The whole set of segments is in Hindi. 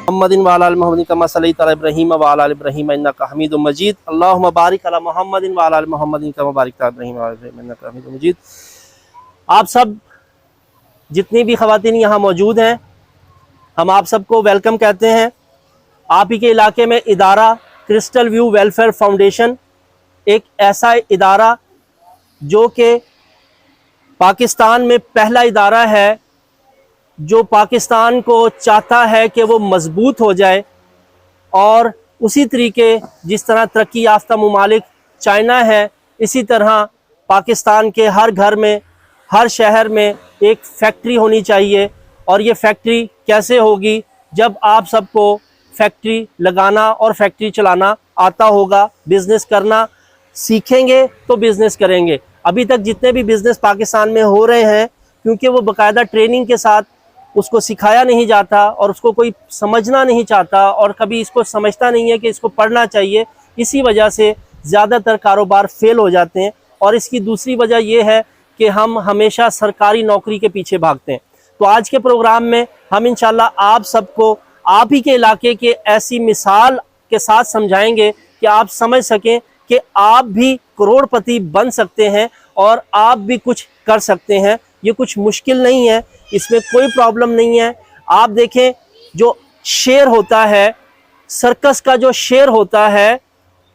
मोहम्मदिन व अला आलि मोहम्मदिन कमा सल्लैता अला इब्राहीम व अला आलि इब्राहीम इन्नका हमीदुम मजीद। अल्लाहुम्मा बारिक अला मोहम्मदिन व अला आलि मोहम्मदिन कमा बारकता अला इब्राहीम व अला आलि इब्राहीम इन्नका हमीदुम मजीद। आप सब जितनी भी ख़वातीन यहाँ मौजूद हैं, हम आप सबको वेलकम कहते हैं। आप ही के इलाके में इदारा क्रिस्टल व्यू वेलफेयर फाउंडेशन एक ऐसा इदारा जो कि पाकिस्तान में पहला इदारा है जो पाकिस्तान को चाहता है कि वो मजबूत हो जाए, और उसी तरीके जिस तरह तरक्की याफ्ता मुमालिक चाइना है, इसी तरह पाकिस्तान के हर घर में, हर शहर में एक फैक्ट्री होनी चाहिए। और ये फैक्ट्री कैसे होगी? जब आप सबको फैक्ट्री लगाना और फैक्ट्री चलाना आता होगा, बिज़नेस करना सीखेंगे तो बिज़नेस करेंगे। अभी तक जितने भी बिज़नेस पाकिस्तान में हो रहे हैं, क्योंकि वो बाकायदा ट्रेनिंग के साथ उसको सिखाया नहीं जाता और उसको कोई समझना नहीं चाहता और कभी इसको समझता नहीं है कि इसको पढ़ना चाहिए, इसी वजह से ज़्यादातर कारोबार फेल हो जाते हैं। और इसकी दूसरी वजह यह है कि हम हमेशा सरकारी नौकरी के पीछे भागते हैं। तो आज के प्रोग्राम में हम इंशाल्लाह आप सबको आप ही के इलाके के ऐसी मिसाल के साथ समझाएंगे कि आप समझ सकें कि आप भी करोड़पति बन सकते हैं और आप भी कुछ कर सकते हैं। ये कुछ मुश्किल नहीं है, इसमें कोई प्रॉब्लम नहीं है। आप देखें, जो शेर होता है, सर्कस का जो शेर होता है,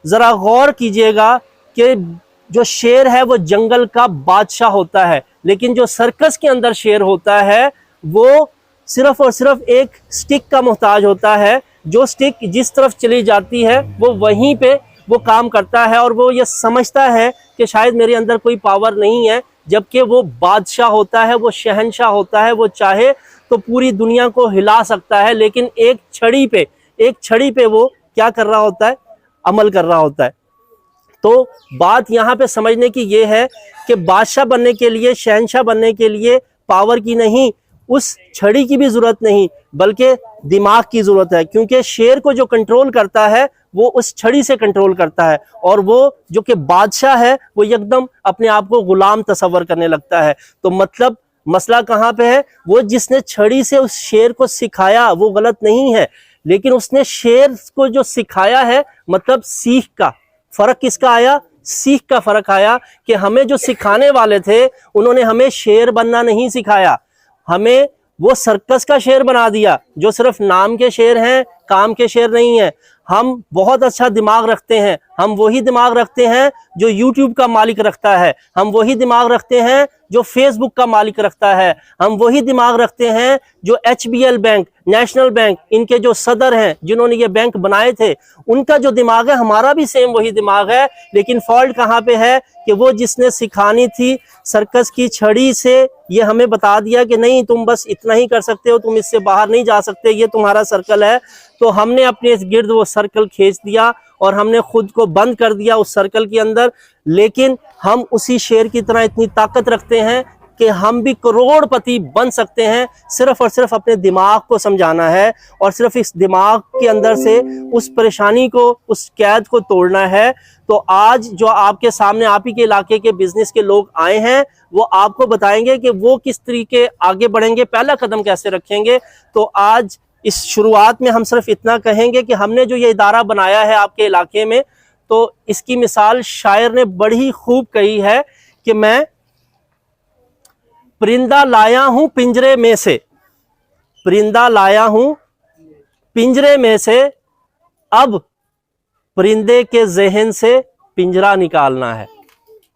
ज़रा गौर कीजिएगा कि जो शेर है वो जंगल का बादशाह होता है, लेकिन जो सर्कस के अंदर शेर होता है वो सिर्फ और सिर्फ एक स्टिक का मोहताज होता है। जो स्टिक जिस तरफ चली जाती है वो वहीं पे वो काम करता है, और वो ये समझता है कि शायद मेरे अंदर कोई पावर नहीं है, जबकि वो बादशाह होता है, वो शहंशाह होता है। वो चाहे तो पूरी दुनिया को हिला सकता है, लेकिन एक छड़ी पे वो क्या कर रहा होता है? अमल कर रहा होता है। तो बात यहाँ पे समझने की ये है कि बादशाह बनने के लिए, शहंशाह बनने के लिए पावर की नहीं, उस छड़ी की भी ज़रूरत नहीं, बल्कि दिमाग की ज़रूरत है। क्योंकि शेर को जो कंट्रोल करता है वो उस छड़ी से कंट्रोल करता है, और वो जो कि बादशाह है वो एकदम अपने आप को गुलाम तस्वर करने लगता है। तो मतलब मसला कहाँ पे है? वो जिसने छड़ी से उस शेर को सिखाया वो गलत नहीं है, लेकिन उसने शेर को जो सिखाया है, मतलब सीख का फ़र्क किसका आया? सीख का फ़र्क आया कि हमें जो सिखाने वाले थे उन्होंने हमें शेर बनना नहीं सिखाया, हमें वो सर्कस का शेर बना दिया, जो सिर्फ नाम के शेर हैं, काम के शेर नहीं है। हम बहुत अच्छा दिमाग रखते हैं, हम वही दिमाग रखते हैं जो यूट्यूब का मालिक रखता है, हम वही दिमाग रखते हैं जो फेसबुक का मालिक रखता है, हम वही दिमाग रखते हैं जो HBL बैंक, नेशनल बैंक, इनके जो सदर हैं, जिन्होंने ये बैंक बनाए थे, उनका जो दिमाग है, हमारा भी सेम वही दिमाग है। लेकिन फॉल्ट कहाँ पे है कि वो जिसने सिखानी थी सर्कस की छड़ी से, ये हमें बता दिया कि नहीं, तुम बस इतना ही कर सकते हो, तुम इससे बाहर नहीं जा सकते, ये तुम्हारा सर्कल है। तो हमने अपने इस गिर्द वो सर्कल खींच दिया और हमने खुद को बंद कर दिया उस सर्कल के अंदर। लेकिन हम उसी शेर की तरह इतनी ताकत रखते हैं कि हम भी करोड़पति बन सकते हैं। सिर्फ और सिर्फ अपने दिमाग को समझाना है, और सिर्फ इस दिमाग के अंदर से उस परेशानी को, उस कैद को तोड़ना है। तो आज जो आपके सामने आप ही के इलाके के बिजनेस के लोग आए हैं, वो आपको बताएंगे कि वो किस तरीके आगे बढ़ेंगे, पहला कदम कैसे रखेंगे। तो आज इस शुरुआत में हम सिर्फ इतना कहेंगे कि हमने जो ये इदारा बनाया है आपके इलाके में, तो इसकी मिसाल शायर ने बड़ी खूब कही है कि मैं परिंदा लाया हूं पिंजरे में से, परिंदा लाया हूं पिंजरे में से, अब परिंदे के जहन से पिंजरा निकालना है।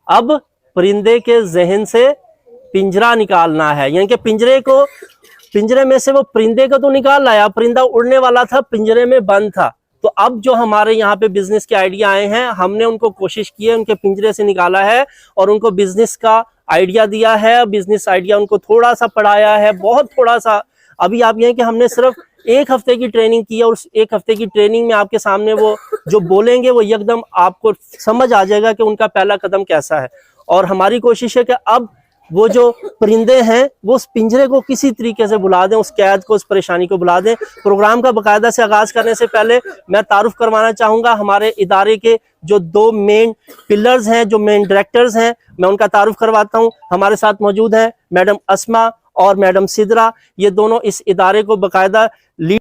अब परिंदे के जहन से पिंजरा निकालना है, यानी कि पिंजरे में से वो परिंदे को तो निकाल लाया, परिंदा उड़ने वाला था, पिंजरे में बंद था। तो अब जो हमारे यहाँ पे बिजनेस के आइडिया आए हैं, हमने उनको कोशिश की है, उनके पिंजरे से निकाला है और उनको बिजनेस का आइडिया दिया है, बिजनेस आइडिया उनको थोड़ा सा पढ़ाया है, बहुत थोड़ा सा। अभी आप ये कि हमने सिर्फ 1 हफ्ते की ट्रेनिंग की है, और उस 1 हफ्ते की ट्रेनिंग में आपके सामने वो जो बोलेंगे वो एकदम आपको समझ आ जाएगा कि उनका पहला कदम कैसा है। और हमारी कोशिश है कि अब वो जो परिंदे हैं वो उस पिंजरे को किसी तरीके से बुला दें, उस कैद को, उस परेशानी को बुला दें। प्रोग्राम का बाकायदा से आगाज करने से पहले मैं तारुफ करवाना चाहूँगा हमारे इदारे के जो 2 मेन पिलर्स हैं, जो मेन डायरेक्टर्स हैं, मैं उनका तारुफ करवाता हूँ। हमारे साथ मौजूद हैं मैडम अस्मा और मैडम सिद्रा, ये दोनों इस इदारे को बाकायदा लीड।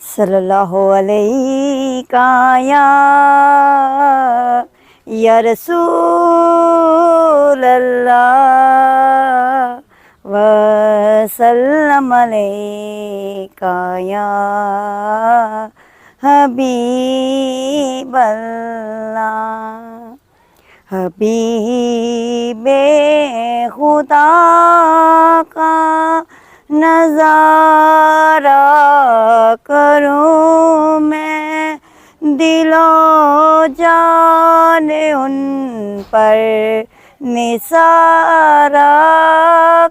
सल्लल्लाहु अलैका या रसूल अल्लाह व सल्लम अलैका या हबीब अल्लाह। हबीबे खुदा का नज़ारा करूँ मैं, दिलो जान उन पर निसारा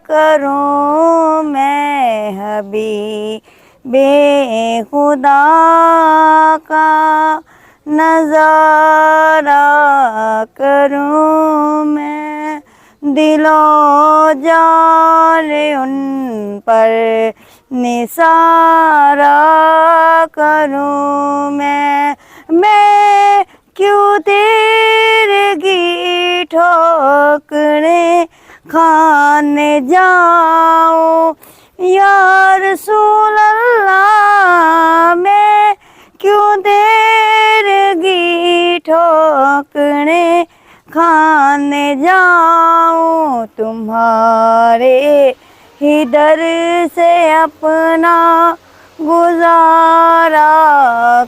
करूँ मैं। हबीबे खुदा का नज़ारा करूँ मैं, दिलो जान उन पर निसारा करूँ मैं क्यों तेरे ठोकरे खाने जाऊँ या रसूल अल्लाह। मैं क्यों तेरे ठोकरे खाने जाऊँ, तुम्हारे ही दर से अपना गुजारा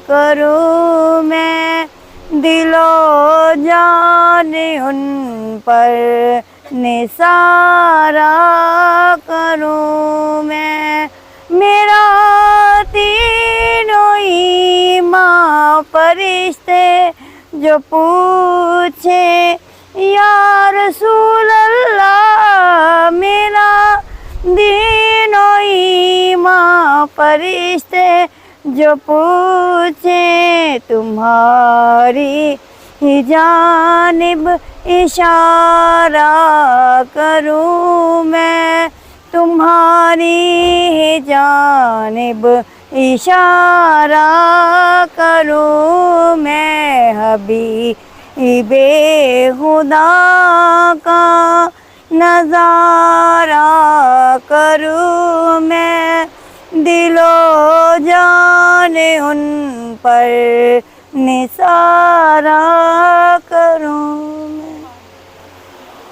करूँ मैं, दिलो जान उन पर निसारा करूँ मैं। मेरा तीनों ईमान फरिश्ते जो पूछे या रसूल अल्लाह, मेरा दीनो ईमान फरिश्ते जो पूछे, तुम्हारी ही जानिब इशारा करूँ मैं, तुम्हारी ही जानिब इशारा करूँ मैं। हबीबे खुदा का नज़ारा करूँ मैं, दिलो जान उन पर निसारा करूँ मैं।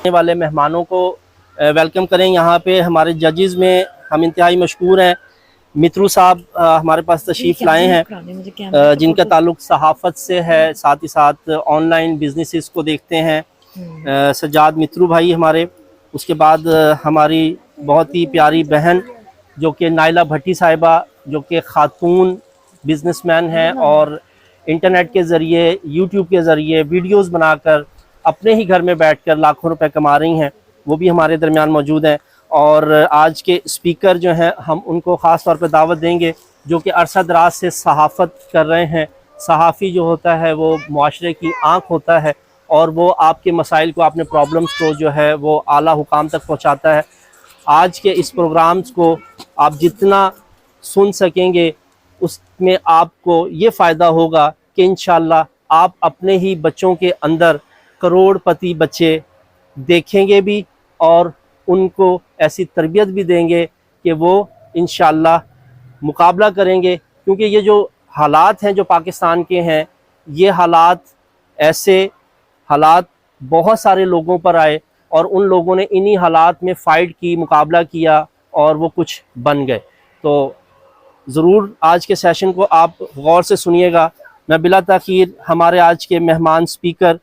आने वाले मेहमानों को वेलकम करें। यहाँ पे हमारे जजेस में हम इंतहाई मशहूर हैं, मित्रू साहब हमारे पास तशरीफ़ लाए हैं, जिनका ताल्लुक़ सहाफ़त से है, साथ ही साथ ऑनलाइन बिजनेसेस को देखते हैं। सज्जाद मित्रू भाई हमारे, उसके बाद हमारी बहुत ही प्यारी बहन जो कि नाइला भट्टी साहिबा, जो कि ख़ातून बिजनेसमैन हैं और इंटरनेट के ज़रिए, यूट्यूब के ज़रिए वीडियोस बनाकर अपने ही घर में बैठकर लाखों रुपए कमा रही हैं, वो भी हमारे दरमियान मौजूद हैं। और आज के स्पीकर जो हैं हम उनको ख़ास तौर पे दावत देंगे, जो कि अरसा दराज से सहाफ़त कर रहे हैं। सहाफ़ी जो होता है वो मुआशरे की आँख होता है और वो आपके मसाइल को, आपने प्रॉब्लम्स को जो है वो आला हुकाम तक पहुँचाता है। आज के इस प्रोग्राम्स को आप जितना सुन सकेंगे उसमें आपको ये फ़ायदा होगा कि इंशाअल्लाह आप अपने ही बच्चों के अंदर करोड़पति बच्चे देखेंगे भी और उनको ऐसी तरबियत भी देंगे कि वो इंशाअल्लाह मुकाबला करेंगे। क्योंकि ये जो हालात हैं जो पाकिस्तान के हैं, ये हालात, ऐसे हालात बहुत सारे लोगों पर आए और उन लोगों ने इन्हीं हालात में फ़ाइट की, मुकाबला किया और वो कुछ बन गए। तो ज़रूर आज के सेशन को आप गौर से सुनिएगा। मैं बिला ताख़ीर हमारे आज के मेहमान स्पीकर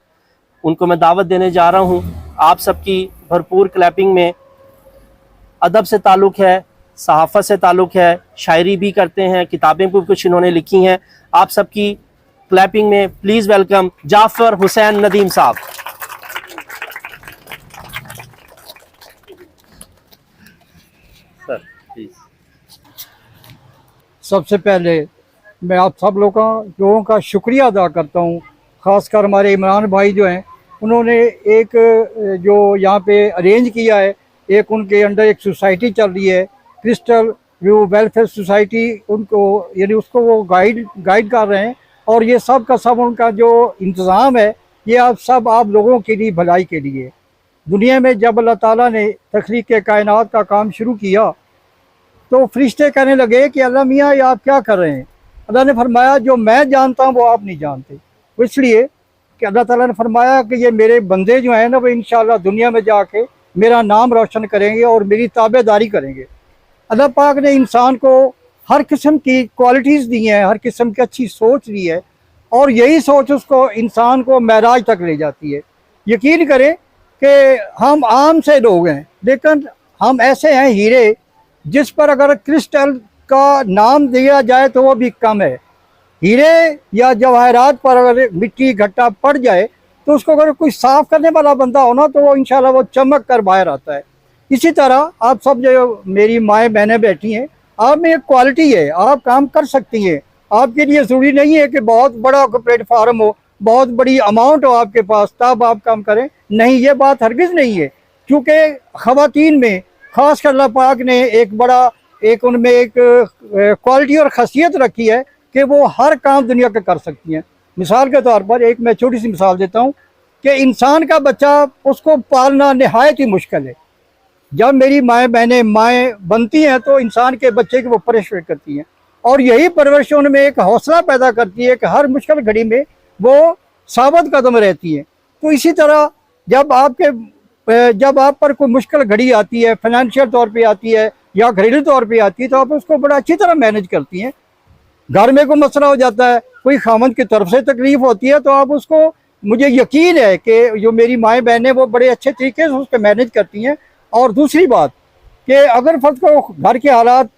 उनको मैं दावत देने जा रहा हूँ। आप सबकी भरपूर क्लैपिंग में। अदब से ताल्लुक़ है, सहाफ़त से ताल्लुक़ है, शायरी भी करते हैं, किताबें भी कुछ इन्होंने लिखी हैं। आप सबकी क्लैपिंग में प्लीज़ वेलकम जाफ़र हुसैन नदीम साहब। Sir please. सबसे पहले मैं आप सब लोगों का शुक्रिया अदा करता हूँ। ख़ासकर हमारे इमरान भाई जो हैं, उन्होंने एक जो यहाँ पे अरेंज किया है, एक उनके अंडर एक सोसाइटी चल रही है, क्रिस्टल व्यू वेलफेयर सोसाइटी, उनको यानी उसको वो गाइड कर रहे हैं। और ये सब का सब उनका जो इंतज़ाम है, ये आप लोगों के लिए, भलाई के लिए। दुनिया में जब अल्लाह ताला ने तख्लीक़ कायनात का काम शुरू किया तो फरिश्ते कहने लगे कि अल्लाह मियाँ ये आप क्या कर रहे हैं। अल्लाह ने फरमाया जो मैं जानता हूँ वो आप नहीं जानते। तो इसलिए कि अल्लाह ताला ने फरमाया कि ये मेरे बंदे जो हैं ना, वो इंशाअल्लाह दुनिया में जाके मेरा नाम रोशन करेंगे और मेरी ताबेदारी करेंगे। अल्लाह पाक ने इंसान को हर किस्म की क्वालिटीज़ दी हैं, हर किस्म की अच्छी सोच दी है, और यही सोच उसको इंसान को महराज तक ले जाती है। यकीन करें कि हम आम से लोग हैं, लेकिन हम ऐसे हैं हीरे जिस पर अगर क्रिस्टल का नाम दिया जाए तो वो भी कम है। हीरे या जवाहरात पर अगर मिट्टी घट्टा पड़ जाए तो उसको अगर कोई साफ़ करने वाला बंदा हो ना, तो वो इंशाल्लाह वो चमक कर बाहर आता है। इसी तरह आप सब जो मेरी माएँ बहनें बैठी हैं, आप में एक क्वालिटी है, आप काम कर सकती हैं। आपके लिए ज़रूरी नहीं है कि बहुत बड़ा प्लेटफार्म हो, बहुत बड़ी अमाउंट हो आपके पास तब आप काम करें। नहीं, ये बात हरगिज़ नहीं है, क्योंकि ख़वातीन में ख़ास कर अल्लाह पाक ने एक उनमें एक क्वालिटी और ख़ासियत रखी है कि वो हर काम दुनिया का कर सकती हैं। मिसाल के तौर पर एक मैं छोटी सी मिसाल देता हूँ कि इंसान का बच्चा, उसको पालना नहायत ही मुश्किल है। जब मेरी माएँ बनती हैं तो इंसान के बच्चे की वो परवरिश करती हैं, और यही परवरिश उनमें एक हौसला पैदा करती है कि हर मुश्किल घड़ी में वो साबित कदम रहती है। तो इसी तरह जब आप पर कोई मुश्किल घड़ी आती है, फाइनेंशियल तौर पे आती है या घरेलू तौर पे आती है, तो आप उसको बड़ा अच्छी तरह मैनेज करती हैं। घर में कोई मसला हो जाता है, कोई खामद की तरफ से तकलीफ होती है, तो आप उसको, मुझे यकीन है कि जो मेरी माएँ बहनें वो बड़े अच्छे तरीके से उसको मैनेज करती हैं। और दूसरी बात कि अगर फर्ज को घर के हालात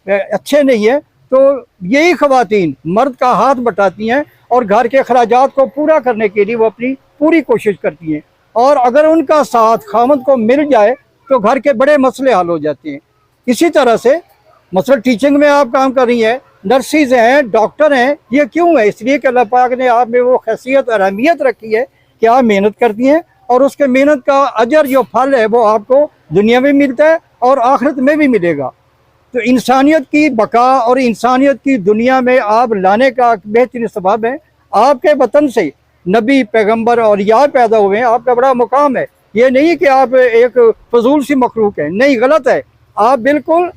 अच्छे नहीं है तो यही ख़वातीन मर्द का हाथ बटाती हैं और घर के अखराजात को पूरा करने के लिए वो अपनी पूरी कोशिश करती हैं। और अगर उनका साथ खामद को मिल जाए तो घर के बड़े मसले हल हो जाते हैं। इसी तरह से मसला टीचिंग में आप काम कर रही हैं, नर्सिस हैं, डॉक्टर हैं। ये क्यों है? इसलिए कि अल्लाह पाक ने आप में वो खैसियत और अहमियत रखी है कि आप मेहनत करती हैं, और उसके मेहनत का अजर जो फल है वो आपको दुनिया में मिलता है और आखिरत में भी मिलेगा। तो इंसानियत की बका और इंसानियत की दुनिया में आप लाने का बेहतरीन सबब है। आपके वतन से नबी, पैगंबर और यार पैदा हुए हैं, आपका बड़ा मुकाम है। ये नहीं कि आप एक फजूल सी मखलूक है, नहीं, गलत है। आप बिल्कुल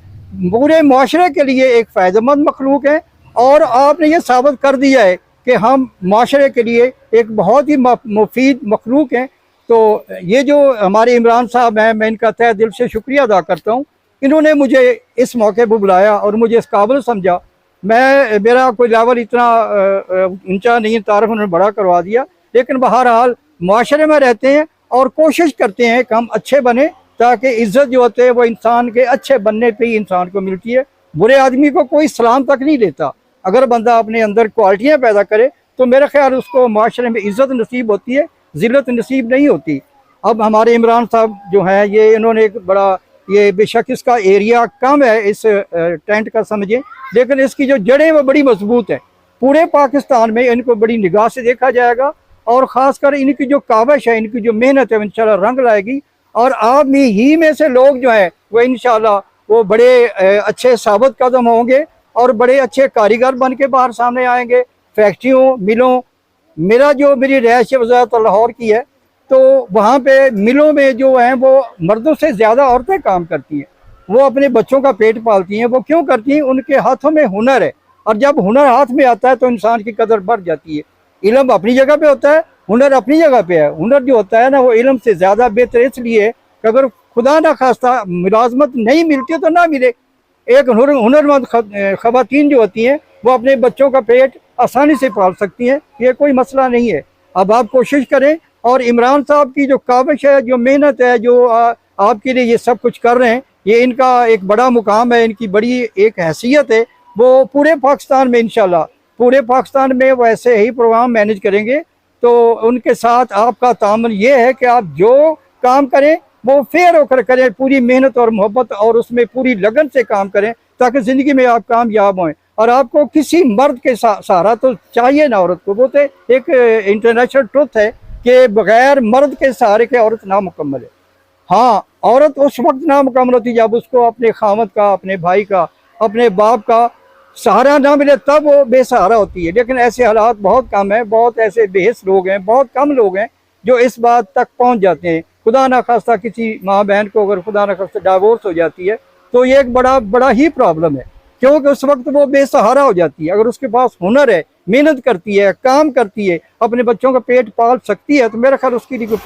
पूरे मुआशरे के लिए एक फ़ायदेमंद मखलूक है, और आपने ये साबित कर दिया है कि हम मुआशरे के लिए एक बहुत ही मुफीद मखलूक हैं। तो ये जो हमारे इमरान साहब हैं, मैं इनका तहे दिल से शुक्रिया अदा करता हूँ। इन्होंने मुझे इस मौके पर बुलाया और मुझे इस काबिल समझा। मेरा कोई लेवल इतना ऊंचा नहीं, तारफ़ उन्होंने बड़ा करवा दिया, लेकिन बहरहाल मुआशरे में रहते हैं और कोशिश करते हैं कि हम अच्छे बने, ताकि इज़्ज़त जो होती है वो इंसान के अच्छे बनने पे ही इंसान को मिलती है। बुरे आदमी को कोई सलाम तक नहीं देता। अगर बंदा अपने अंदर क्वालिटियाँ पैदा करे तो मेरा ख्याल उसको माशरे में इज़्ज़त नसीब होती है, ज़िल्लत नसीब नहीं होती। अब हमारे इमरान साहब जो हैं, ये इन्होंने एक बड़ा, ये बेशक इसका एरिया कम है इस टेंट का समझें, लेकिन इसकी जो जड़ें वो बड़ी मजबूत है। पूरे पाकिस्तान में इनको बड़ी निगाह से देखा जाएगा, और ख़ासकर इनकी जो काविश है, इनकी जो मेहनत है, इंशाल्लाह रंग लाएगी। और आप ही में से लोग जो हैं वो इंशाल्लाह वो बड़े अच्छे साबित कदम होंगे और बड़े अच्छे कारीगर बन के बाहर सामने आएंगे। फैक्ट्रियों, मिलों, मेरी रिहायश वज़ारत लाहौर की है, तो वहाँ पे मिलों में जो हैं वो मर्दों से ज़्यादा औरतें काम करती हैं। वो अपने बच्चों का पेट पालती हैं। वो क्यों करती हैं? उनके हाथों में हुनर है, और जब हुनर हाथ में आता है तो इंसान की कदर बढ़ जाती है। इल्म अपनी जगह पे होता है, हुनर अपनी जगह पे है। हुनर जो होता है ना, वो इल्म से ज़्यादा बेहतर इसलिए कि अगर खुदा ना खास्ता मुलाजमत नहीं मिलती तो ना मिले। एक हुनरमंद ख़वातीन जो होती हैं वो अपने बच्चों का पेट आसानी से पाल सकती हैं, ये कोई मसला नहीं है। अब आप कोशिश करें और इमरान साहब की जो काविश है, जो मेहनत है, जो आपके लिए ये सब कुछ कर रहे हैं, ये इनका एक बड़ा मुकाम है, इनकी बड़ी एक हैसियत है। वो पूरे पाकिस्तान में इंशाल्लाह, पूरे पाकिस्तान में वो ऐसे ही प्रोग्राम मैनेज करेंगे। तो उनके साथ आपका तामन ये है कि आप जो काम करें वो फेयर होकर करें, पूरी मेहनत और मोहब्बत और उसमें पूरी लगन से काम करें, ताकि ज़िंदगी में आप कामयाब हों। और आपको किसी मर्द के सहारा तो चाहिए ना औरत को। वो तो एक इंटरनेशनल ट्रुथ है कि बगैर मर्द के सहारे के औरत नामुकम्मल है। हाँ, औरत उस वक्त नामुकम्मल होती है जब उसको अपने खामद का, अपने भाई का, अपने बाप का सहारा ना मिले, तब वो बेसहारा होती है। लेकिन ऐसे हालात बहुत कम हैं, बहुत ऐसे बेहस लोग हैं, बहुत कम लोग हैं जो इस बात तक पहुंच जाते हैं। खुदा ना खास्ता किसी माँ बहन को अगर खुदा ना खास्ता डाइवोर्स हो जाती है तो ये एक बड़ा ही प्रॉब्लम है, क्योंकि उस वक्त वो बेसहारा हो जाती है। अगर उसके पास हुनर है, मेहनत करती है, काम करती है, अपने बच्चों का पेट पाल सकती है, तो मेरा ख्याल उसके लिए कोई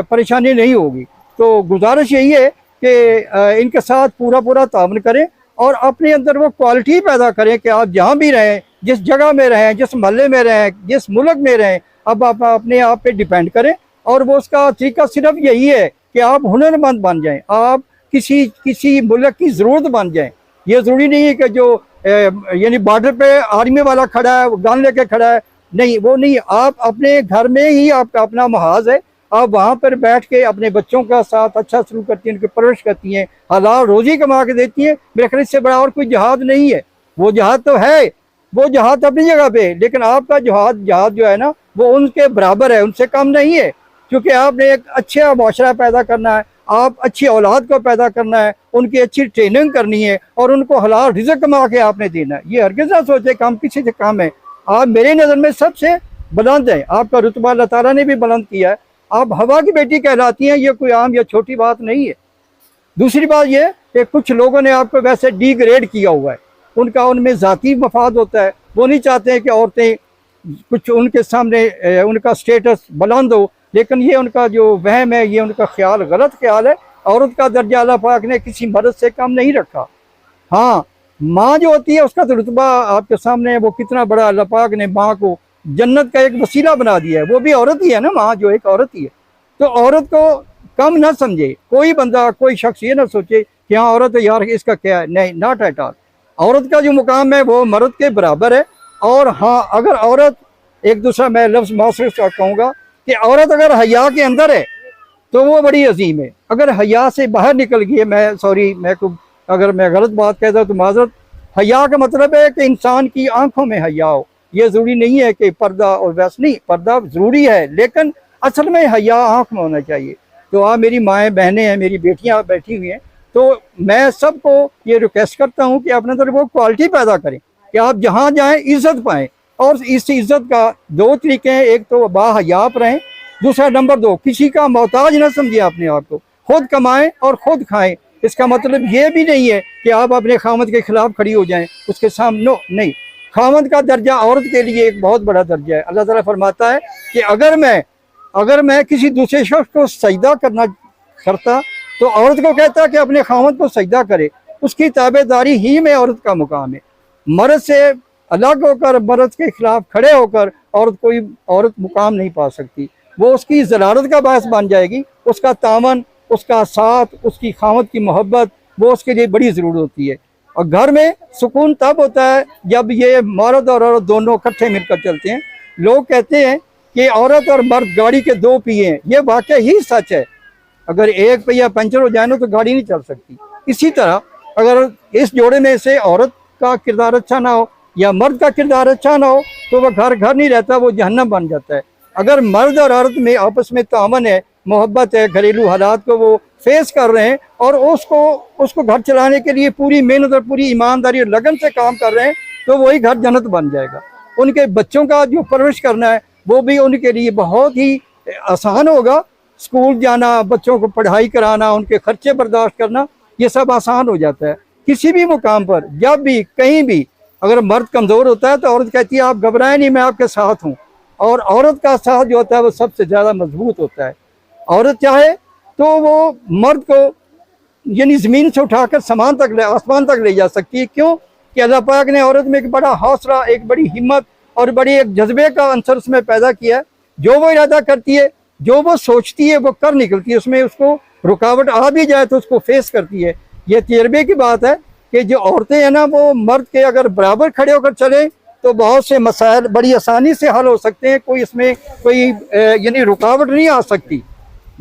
परेशानी नहीं होगी। तो गुजारिश यही है कि इनके साथ पूरा ताउन करें और अपने अंदर वो क्वालिटी पैदा करें कि आप जहाँ भी रहें, जिस जगह में रहें, जिस मोहल्ले में रहें, जिस मुल्क में रहें, अब आप अपने आप पे डिपेंड करें। और वो उसका तरीका सिर्फ यही है कि आप हुनरमंद बन जाएं, आप किसी मुल्क की ज़रूरत बन जाएं। ये ज़रूरी नहीं है कि जो यानी बॉर्डर पे आर्मी वाला खड़ा है, गन लेके खड़ा है, नहीं, वो नहीं। आप अपने घर में ही आपका अपना महाज है, आप वहाँ पर बैठ के अपने बच्चों का साथ अच्छा सलूक करती हैं, उनकी परवरिश करती हैं, हलाल रोज़ी कमा के देती हैं। मेरे ख्याल से बड़ा और कोई जहाद नहीं है। वो जहाद तो है, वो जहाद अपनी जगह पे, लेकिन आपका जहाद जो है ना, वो उनके बराबर है, उनसे कम नहीं है। क्योंकि आपने एक अच्छा माशरा पैदा करना है, आप अच्छी औलाद को पैदा करना है, उनकी अच्छी ट्रेनिंग करनी है और उनको हलाल रिज़्क़ कमा के आपने देना है। ये हरगिज़ ना सोचे कि हम किसी से कम है। आप मेरी नज़र में सबसे बुलंद हैं, आपका रुतबा अल्लाह ताला ने भी बुलंद किया है। आप हवा की बेटी कहलाती हैं, ये कोई आम या छोटी बात नहीं है। दूसरी बात ये कि कुछ लोगों ने आपको वैसे डिग्रेड किया हुआ है, उनमें ज़ाती मफाद होता है। वो नहीं चाहते हैं कि औरतें कुछ उनके सामने उनका स्टेटस बुलंद हो, लेकिन ये उनका जो वहम है, ये उनका ख्याल गलत ख्याल है। औरत का दर्जा अल्लाह पाक ने किसी मर्द से कम नहीं रखा। हाँ, माँ जो होती है उसका तो रुतबा आपके सामने है, वो कितना बड़ा अल्लाह पाक ने माँ को जन्नत का एक वसीला बना दिया है। वो भी औरत ही है ना, माँ जो एक औरत ही है। तो औरत को कम ना समझे कोई बंदा, कोई शख्स ये ना सोचे कि हाँ औरत है यार इसका क्या है, नहीं, नॉट एट ऑल। औरत का जो मुकाम है वो मर्द के बराबर है। और हाँ, अगर औरत, एक दूसरा मैं लफ्ज़ मासूस कहूँगा कि औरत अगर हया के अंदर है तो वो बड़ी अजीम है। अगर हया से बाहर निकल गई है, अगर मैं गलत बात कहता हूँ तो माजरत। हया का मतलब है कि इंसान की आंखों में हया हो। ये ज़रूरी नहीं है कि पर्दा, और वैसे नहीं, पर्दा ज़रूरी है, लेकिन असल में हया आँख में होना चाहिए। तो आप मेरी माएँ बहनें हैं, मेरी बेटियाँ बैठी हुई हैं, तो मैं सबको ये रिक्वेस्ट करता हूँ कि अपने अंदर वो क्वालिटी पैदा करें कि आप जहाँ जाएँ इज़्ज़त पाएँ। और इस इज़्ज़त का दो तरीके हैं, एक तो बाहया रहें, दूसरा नंबर 2 किसी का मोहताज ना समझिए अपने आप को, खुद कमाएं और खुद खाएं। इसका मतलब ये भी नहीं है कि आप अपने खामद के खिलाफ खड़ी हो जाएं, उसके सामने, नो, नहीं। खामद का दर्जा औरत के लिए एक बहुत बड़ा दर्जा है। अल्लाह ताला फरमाता है कि अगर मैं किसी दूसरे शख्स को सजदा करता तो औरत को कहता कि अपने खामद को सजदा करे। उसकी ताबेदारी ही में औरत का मुकाम है। मर्द से अलग होकर, मर्द के खिलाफ खड़े होकर औरत मुकाम नहीं पा सकती। वो उसकी ज़लालत का बायस बन जाएगी। उसका तामन, उसका साथ, उसकी खामद की मोहब्बत, वो उसके लिए बड़ी ज़रूरत होती है। और घर में सुकून तब होता है जब ये मर्द और औरत दोनों इकट्ठे मिलकर चलते हैं। लोग कहते हैं कि औरत और मर्द गाड़ी के 2 पहिए हैं। ये वाकई ही सच है। अगर एक पहिया पंचर हो जाए ना तो गाड़ी नहीं चल सकती। इसी तरह अगर इस जोड़े में से औरत का किरदार अच्छा ना हो या मर्द का किरदार अच्छा ना हो तो वह घर नहीं रहता, वो जहन्नम बन जाता है। अगर मर्द और औरत में आपस में तामन है, मोहब्बत है, घरेलू हालात को वो फेस कर रहे हैं और उसको घर चलाने के लिए पूरी मेहनत और पूरी ईमानदारी और लगन से काम कर रहे हैं, तो वही घर जन्नत बन जाएगा। उनके बच्चों का जो परवरिश करना है वो भी उनके लिए बहुत ही आसान होगा। स्कूल जाना, बच्चों को पढ़ाई कराना, उनके खर्चे बर्दाश्त करना, ये सब आसान हो जाता है। किसी भी मुकाम पर, जब भी, कहीं भी अगर मर्द कमज़ोर होता है तो औरत कहती है आप घबराएं नहीं, मैं आपके साथ हूँ। और औरत का साथ जो होता है वो सबसे ज़्यादा मजबूत होता है। औरत चाहे तो वो मर्द को यानी ज़मीन से उठाकर आसमान तक ले जा सकती है। क्यों कि अल्लाह पाक ने औरत में एक बड़ा हौसला, एक बड़ी हिम्मत और बड़ी एक जज्बे का अंसर उसमें पैदा किया है। जो वो इरादा करती है, जो वो सोचती है वो कर निकलती है, उसमें उसको रुकावट आ भी जाए तो उसको फेस करती है। ये तजर्बे की बात है कि जो औरतें हैं ना वो मर्द के अगर बराबर खड़े होकर चले तो बहुत से मसाइल बड़ी आसानी से हल हो सकते हैं, कोई इसमें कोई यानी रुकावट नहीं आ सकती।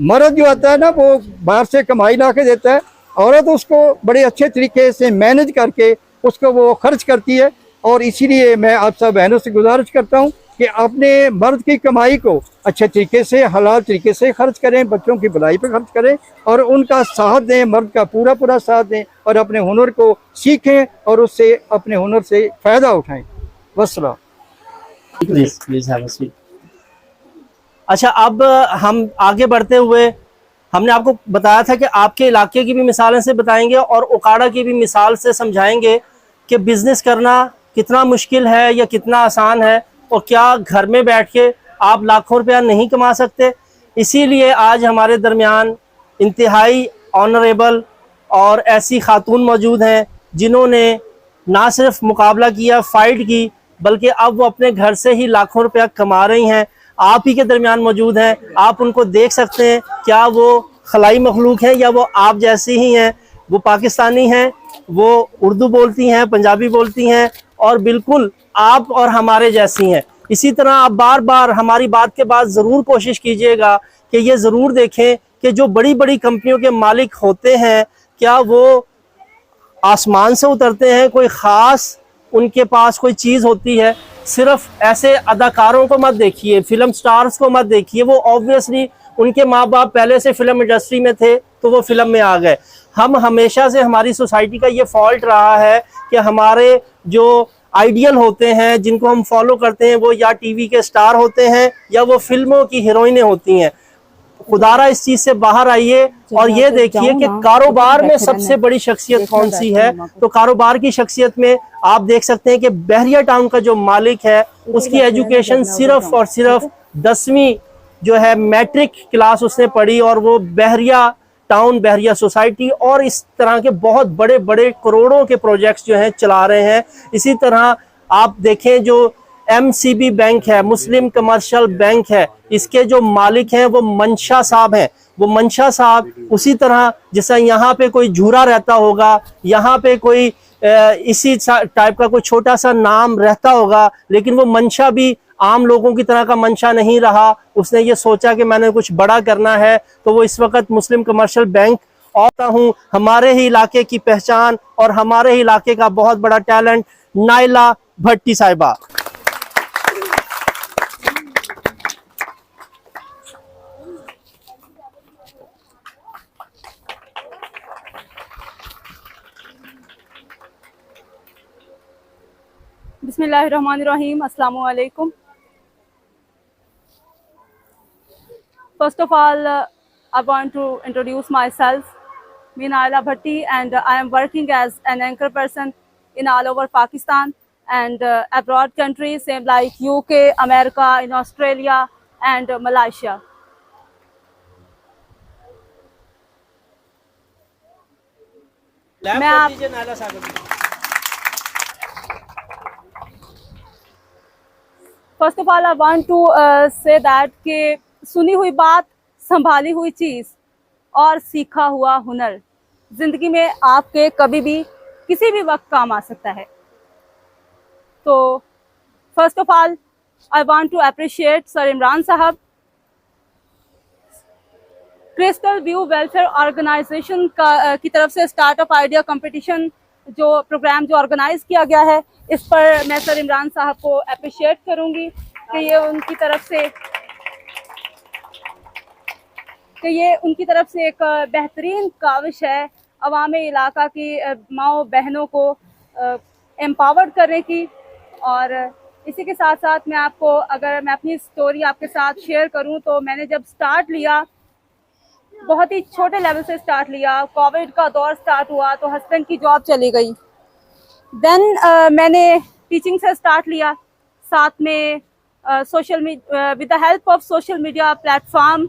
मर्द जो आता है ना वो बाहर से कमाई ला के देता है, औरत उसको बड़े अच्छे तरीके से मैनेज करके उसको वो खर्च करती है। और इसीलिए मैं आप सब बहनों से गुजारिश करता हूँ कि अपने मर्द की कमाई को अच्छे तरीके से हलाल तरीके से खर्च करें, बच्चों की भलाई पे खर्च करें और उनका साथ दें, मर्द का पूरा पूरा साथ दें और अपने हुनर को सीखें और उससे अपने हुनर से फ़ायदा उठाएं। वस्सलाम। Please please have a seat. अच्छा, अब हम आगे बढ़ते हुए हमने आपको बताया था कि आपके इलाके की भी मिसालें से बताएंगे और उकाड़ा की भी मिसाल से समझाएंगे कि बिजनेस करना कितना मुश्किल है या कितना आसान है और क्या घर में बैठ के आप लाखों रुपया नहीं कमा सकते। इसीलिए आज हमारे दरमियान इंतहाई ऑनरेबल और ऐसी खातून मौजूद हैं जिन्होंने ना सिर्फ मुकाबला किया, फाइट की, बल्कि अब वो अपने घर से ही लाखों रुपया कमा रही हैं। आप ही के दरमियान मौजूद हैं, आप उनको देख सकते हैं। क्या वो खलाई मखलूक हैं या वो आप जैसी ही हैं? वो पाकिस्तानी हैं, वो उर्दू बोलती हैं, पंजाबी बोलती हैं और बिल्कुल आप और हमारे जैसी हैं। इसी तरह आप बार बार हमारी बात के बाद ज़रूर कोशिश कीजिएगा कि ये ज़रूर देखें कि जो बड़ी बड़ी कंपनियों के मालिक होते हैं क्या वो आसमान से उतरते हैं, कोई ख़ास उनके पास कोई चीज़ होती है। सिर्फ ऐसे अदाकारों को मत देखिए, फिल्म स्टार्स को मत देखिए, वो ऑब्वियसली उनके माँ बाप पहले से फिल्म इंडस्ट्री में थे तो वो फिल्म में आ गए। हम हमेशा से, हमारी सोसाइटी का ये फॉल्ट रहा है कि हमारे जो आइडियल होते हैं जिनको हम फॉलो करते हैं वो या टीवी के स्टार होते हैं या वो फिल्मों की हीरोइनें होती हैं। खुदारा इस चीज से बाहर आइए और ये देखिए कि कारोबार में सबसे बड़ी शख्सियत कौन सी है। तो कारोबार की शख्सियत में आप देख सकते हैं कि बहरिया टाउन का जो मालिक है उसकी एजुकेशन सिर्फ और सिर्फ 10वीं जो है मैट्रिक क्लास उसने पढ़ी और वो बहरिया टाउन, बहरिया सोसाइटी और इस तरह के बहुत बड़े बड़े करोड़ों के प्रोजेक्ट्स जो हैं चला रहे हैं। इसी तरह आप देखें जो MCB बैंक है, मुस्लिम कमर्शियल बैंक है, इसके जो मालिक हैं वो मंशा साहब हैं। वो मंशा साहब उसी तरह जैसा यहाँ पे कोई झूरा रहता होगा, यहाँ पे कोई इसी टाइप का कोई छोटा सा नाम रहता होगा, लेकिन वो मंशा भी आम लोगों की तरह का मंशा नहीं रहा। उसने ये सोचा कि मैंने कुछ बड़ा करना है, तो वो इस वक्त मुस्लिम कमर्शियल बैंक और हूँ। हमारे ही इलाके की पहचान और हमारे ही इलाके का बहुत बड़ा टैलेंट नाइला भट्टी साहिबा। Bismillahirrahmanirrahim. Assalamu alaikum. First of all, I want to introduce myself. Me Naila Bhatti, and I am working as an anchor person in all over Pakistan and abroad countries, same like UK, America, in Australia and Malaysia. मैं आप first of all I want to say that कि सुनी हुई बात, संभाली हुई चीज़ और सीखा हुआ हुनर ज़िंदगी में आपके कभी भी किसी भी वक्त काम आ सकता है। तो first of all I want to appreciate sir Imran Sahab, crystal view welfare organization की तरफ से स्टार्टअप आइडिया कंपटीशन जो प्रोग्राम जो ऑर्गेनाइज किया गया है, इस पर मैं सर इमरान साहब को अप्रिशिएट करूंगी कि ये उनकी तरफ से एक बेहतरीन काविश है अवामे इलाका की माओ बहनों को एम्पावर्ड करने की। और इसी के साथ साथ मैं अपनी स्टोरी आपके साथ शेयर करूं तो मैंने जब स्टार्ट लिया, बहुत ही छोटे लेवल से स्टार्ट लिया। कोविड का दौर स्टार्ट हुआ तो हस्बैंड की जॉब चली गई। देन मैंने टीचिंग से स्टार्ट लिया, साथ में with the help of social media platform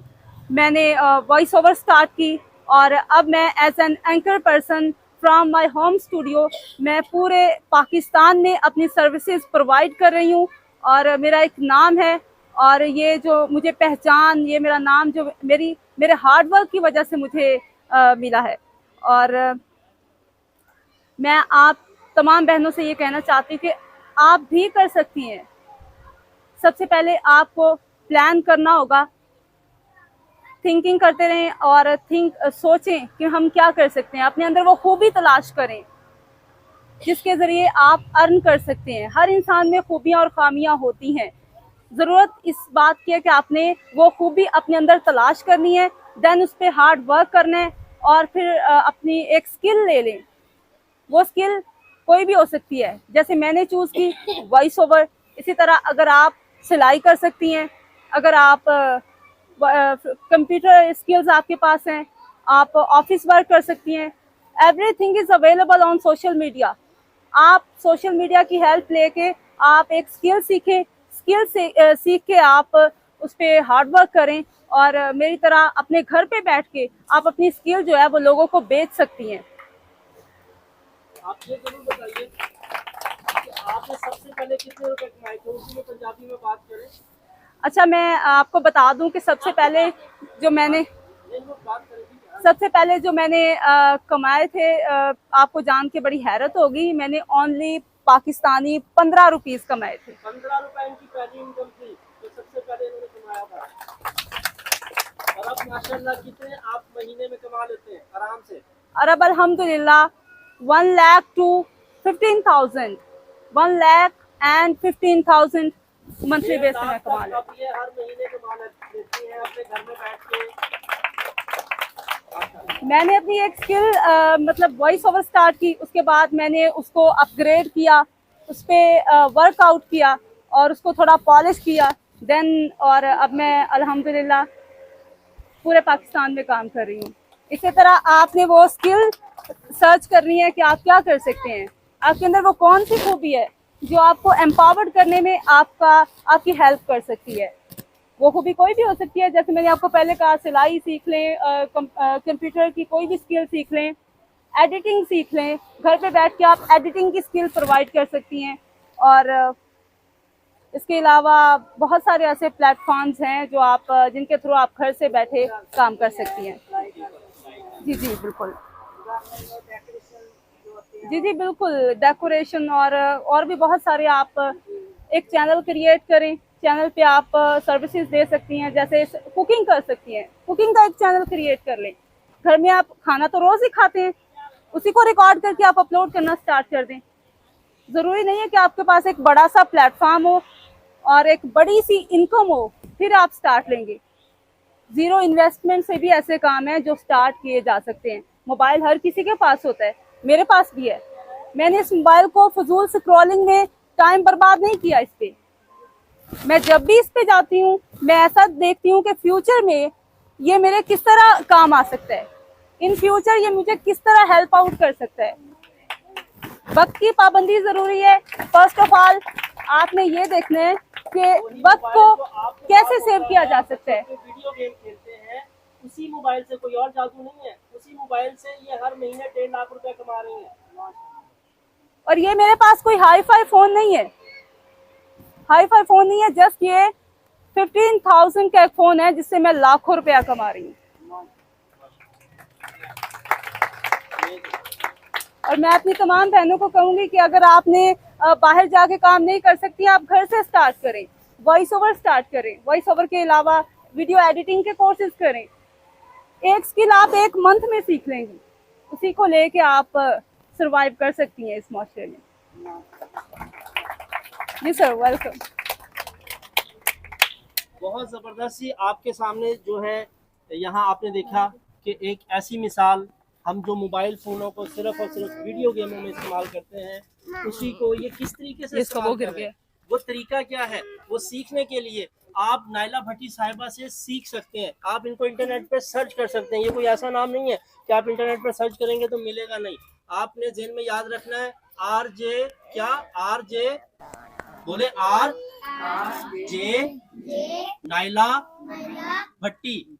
मैंने वॉइस ओवर स्टार्ट की और अब मैं as an anchor person from my home studio मैं पूरे पाकिस्तान में अपनी सर्विसेज प्रोवाइड कर रही हूँ और मेरा एक नाम है और ये जो मुझे पहचान, ये मेरा नाम जो मेरे हार्ड वर्क की वजह से मुझे मिला है। और मैं आप तमाम बहनों से ये कहना चाहती हूँ कि आप भी कर सकती हैं। सबसे पहले आपको प्लान करना होगा, थिंकिंग करते रहें और सोचें कि हम क्या कर सकते हैं, अपने अंदर वो खूबी तलाश करें जिसके ज़रिए आप अर्न कर सकते हैं। हर इंसान में खूबियाँ और खामियाँ होती हैं, ज़रूरत इस बात की है कि आपने वो खूबी अपने अंदर तलाश करनी है, देन उस पर हार्ड वर्क करना है और फिर अपनी एक स्किल ले लें। वो स्किल कोई भी हो सकती है, जैसे मैंने चूज़ की वॉइस ओवर। इसी तरह अगर आप सिलाई कर सकती हैं, अगर आप कंप्यूटर स्किल्स आपके पास हैं, आप ऑफिस वर्क कर सकती हैं। Everything is available on social media. आप सोशल मीडिया की हेल्प लेके आप एक स्किल सीखें, सीख के आप उस पर हार्ड वर्क करें और मेरी तरह अपने घर पे बैठ के आप अपनी स्किल जो है वो लोगों को बेच सकती हैं। आप ये जरूर बताइए कि आपने सबसे पहले कितने रुपए कमाए थे, उसी में पंजाबी में बात करें। अच्छा, मैं आपको बता दूं कि सबसे पहले जो मैंने कमाए थे, आपको जान के बड़ी हैरत होगी, मैंने ओनली पाकिस्तानी 15 रुपीस कमाए थे। 15 रुपए इनकी पहली इनकम थी जो सबसे पहले इन्होंने कमाया था। और अब माशाल्लाह कितने आप महीने में कमा लेते हैं आराम से? और अब अल्हम्दुलिल्लाह 1 lakh to 15,000, 1 lakh and 15,000 monthly base पे मैं कमा लेती हूँ। हर महीने कमा लेती हैं अपने घर में बैठ के। मैंने अपनी एक स्किल मतलब वॉइस ओवर स्टार्ट की, उसके बाद मैंने उसको अपग्रेड किया, उस पर वर्कआउट किया और उसको थोड़ा पॉलिश किया देन, और अब मैं अल्हम्दुलिल्लाह पूरे पाकिस्तान में काम कर रही हूँ। इसी तरह आपने वो स्किल सर्च करनी है कि आप क्या कर सकते हैं, आपके अंदर वो कौन सी खूबी है जो आपको एम्पावर्ड करने में आपकी हेल्प कर सकती है। वो खूबी कोई भी हो सकती है, जैसे मैंने आपको पहले कहा, सिलाई सीख लें, कंप्यूटर की कोई भी स्किल सीख लें, एडिटिंग सीख लें। घर पे बैठ के आप एडिटिंग की स्किल प्रोवाइड कर सकती हैं। और इसके अलावा बहुत सारे ऐसे प्लेटफॉर्म्स हैं जो जिनके थ्रू आप घर से बैठे काम कर सकती हैं। जी जी बिल्कुल, जी बिल्कुल, डेकोरेशन और भी बहुत सारे। आप एक चैनल क्रिएट करें, चैनल पे आप सर्विसेज दे सकती हैं, जैसे कुकिंग कर सकती हैं, कुकिंग का एक चैनल क्रिएट कर लें। घर में आप खाना तो रोज़ ही खाते हैं, उसी को रिकॉर्ड करके आप अपलोड करना स्टार्ट कर दें। ज़रूरी नहीं है कि आपके पास एक बड़ा सा प्लेटफॉर्म हो और एक बड़ी सी इनकम हो फिर आप स्टार्ट लेंगे। ज़ीरो इन्वेस्टमेंट से भी ऐसे काम हैं जो स्टार्ट किए जा सकते हैं। मोबाइल हर किसी के पास होता है, मेरे पास भी है। मैंने इस मोबाइल को फजूल स्क्रॉलिंग में टाइम बर्बाद नहीं किया। इस पे मैं जब भी इस पे जाती हूँ मैं ऐसा देखती हूँ कि फ्यूचर में ये मेरे किस तरह काम आ सकता है, इन फ्यूचर ये मुझे किस तरह हेल्प आउट कर सकता है। वक्त की पाबंदी ज़रूरी है। फर्स्ट ऑफ ऑल आपने ये देखना है कि वक्त को कैसे सेव किया जा सकता है। वीडियो गेम खेलते हैं उसी मोबाइल से, कोई और जादू नहीं है। उसी मोबाइल से ये हर महीने 1.5 लाख रुपए कमा रही हैं। और ये मेरे पास कोई हाई फाई फोन नहीं है, जस्ट ये 15,000 का एक फोन है जिससे मैं लाखों रुपया कमा रही हूँ। और मैं अपनी तमाम बहनों को कहूंगी कि अगर आपने बाहर जाके काम नहीं कर सकती, आप घर से स्टार्ट करें, वॉइस ओवर स्टार्ट करें। वॉइस ओवर के अलावा वीडियो एडिटिंग के कोर्सेज करें। एक स्किल आप 1 मंथ में सीख लेंगी, उसी को लेके आप सरवाइव कर सकती हैं इस माशरे में। जी सर, वेलकम। बहुत ज़बरदस्त ही आपके सामने जो है यहाँ आपने देखा कि एक ऐसी मिसाल, हम जो मोबाइल फ़ोनों को सिर्फ और सिर्फ वीडियो गेमों में इस्तेमाल करते हैं, उसी को ये किस तरीके से इस्तेमाल कर रहे हैं, वो तरीका क्या है, वो सीखने के लिए आप नाइला भट्टी साहिबा से सीख सकते हैं। आप इनको इंटरनेट पर सर्च कर सकते हैं। ये कोई ऐसा नाम नहीं है कि आप इंटरनेट पर सर्च करेंगे तो मिलेगा नहीं। आपने ज़हन में याद रखना है RJ नाइला भट्टी।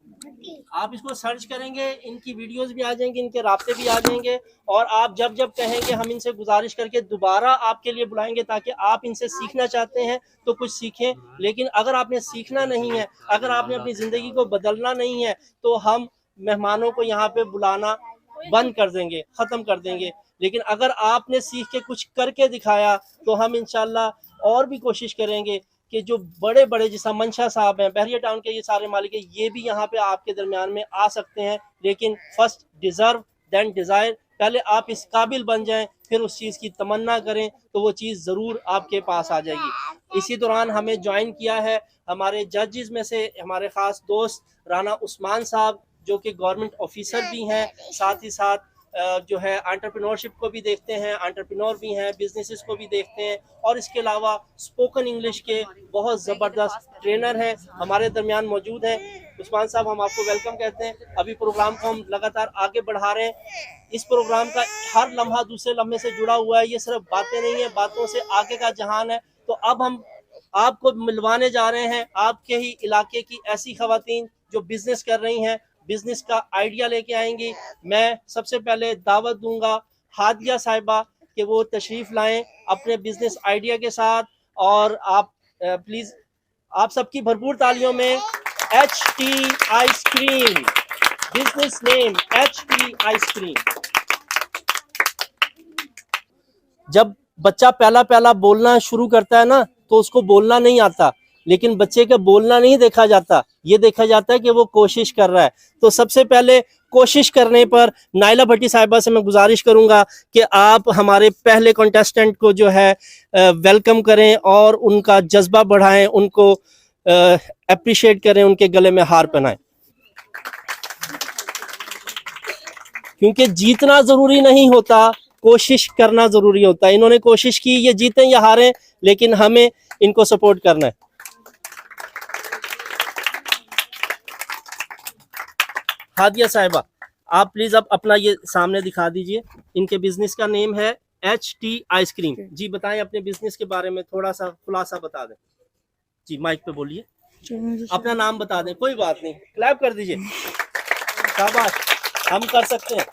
आप इसको सर्च करेंगे, इनकी वीडियोस भी आ जाएंगी, इनके राब्ते भी आ जाएंगे, और आप जब जब कहेंगे हम इनसे गुजारिश करके दोबारा आपके लिए बुलाएंगे, ताकि आप इनसे सीखना चाहते हैं तो कुछ सीखें। लेकिन अगर आपने सीखना नहीं है, अगर आपने अपनी ज़िंदगी को बदलना नहीं है, तो हम मेहमानों को यहाँ पे बुलाना बंद कर देंगे, ख़त्म कर देंगे। लेकिन अगर आपने सीख के कुछ करके दिखाया तो हम इंशाल्लाह और भी कोशिश करेंगे कि जो बड़े बड़े जैसा मंशा साहब हैं, बहरिया टाउन के ये सारे मालिक हैं, ये भी यहाँ पे आपके दरमियान में आ सकते हैं। लेकिन फर्स्ट डिज़र्व देन डिज़ायर, पहले आप इस काबिल बन जाएं, फिर उस चीज़ की तमन्ना करें तो वो चीज़ ज़रूर आपके पास आ जाएगी। इसी दौरान हमें ज्वाइन किया है हमारे जजेस में से हमारे ख़ास दोस्त राना उस्मान साहब, जो कि गवर्नमेंट ऑफिसर भी हैं, साथ ही साथ जो है एंटरप्रेन्योरशिप को भी देखते हैं, एंटरप्रेन्योर भी हैं, बिजनेसेस को भी देखते हैं, और इसके अलावा स्पोकन इंग्लिश के बहुत ज़बरदस्त ट्रेनर हैं, हमारे दरमियान मौजूद हैं। उस्मान साहब, हम आपको वेलकम कहते हैं। अभी प्रोग्राम को हम लगातार आगे बढ़ा रहे हैं। इस प्रोग्राम का हर लम्हा दूसरे लम्हे से जुड़ा हुआ है, ये सिर्फ बातें नहीं है, बातों से आगे का जहान है। तो अब हम आपको मिलवाने जा रहे हैं आपके ही इलाके की ऐसी खवातीन जो बिजनेस कर रही हैं, बिजनेस का आइडिया लेके आएंगी। मैं सबसे पहले दावत दूंगा हादिया साहिबा कि वो तशरीफ लाएं अपने बिजनेस आइडिया के साथ, और आप प्लीज आप सबकी भरपूर तालियों में HT ice cream, business name HT ice cream. जब बच्चा पहला बोलना शुरू करता है ना, तो उसको बोलना नहीं आता, लेकिन बच्चे का बोलना नहीं देखा जाता, ये देखा जाता है कि वो कोशिश कर रहा है। तो सबसे पहले कोशिश करने पर नाइला भट्टी साहिबा से मैं गुजारिश करूंगा कि आप हमारे पहले कंटेस्टेंट को जो है वेलकम करें और उनका जज्बा बढ़ाएं, उनको अप्रिशिएट करें, उनके गले में हार पहनाएं। क्योंकि जीतना जरूरी नहीं होता, कोशिश करना जरूरी होता है। इन्होंने कोशिश की, ये जीतें या हारें, लेकिन हमें इनको सपोर्ट करना है। हादिया साहिबा, आप प्लीज अब अपना ये सामने दिखा दीजिए। इनके बिजनेस का नेम है HT आइसक्रीम। जी बताएं अपने बिजनेस के बारे में, थोड़ा सा खुलासा बता दें। जी माइक पे बोलिए, अपना नाम बता दें। कोई बात नहीं, क्लैप कर दीजिए, शाबाश, हम कर सकते हैं।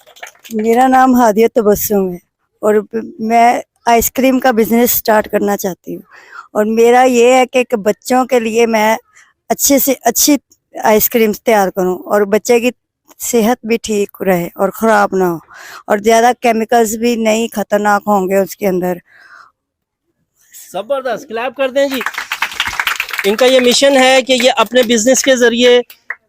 मेरा नाम हादिया तबस्सुम है और मैं आइसक्रीम का बिजनेस स्टार्ट करना चाहती हूँ। और मेरा ये है कि बच्चों के लिए मैं अच्छे से अच्छी आइसक्रीम तैयार करूँ और बच्चे की सेहत भी ठीक रहे और ख़राब ना हो, और ज़्यादा केमिकल्स भी नहीं खतरनाक होंगे उसके अंदर। जबरदस्त, क्लैप कर दें जी। इनका ये मिशन है कि ये अपने बिजनेस के जरिए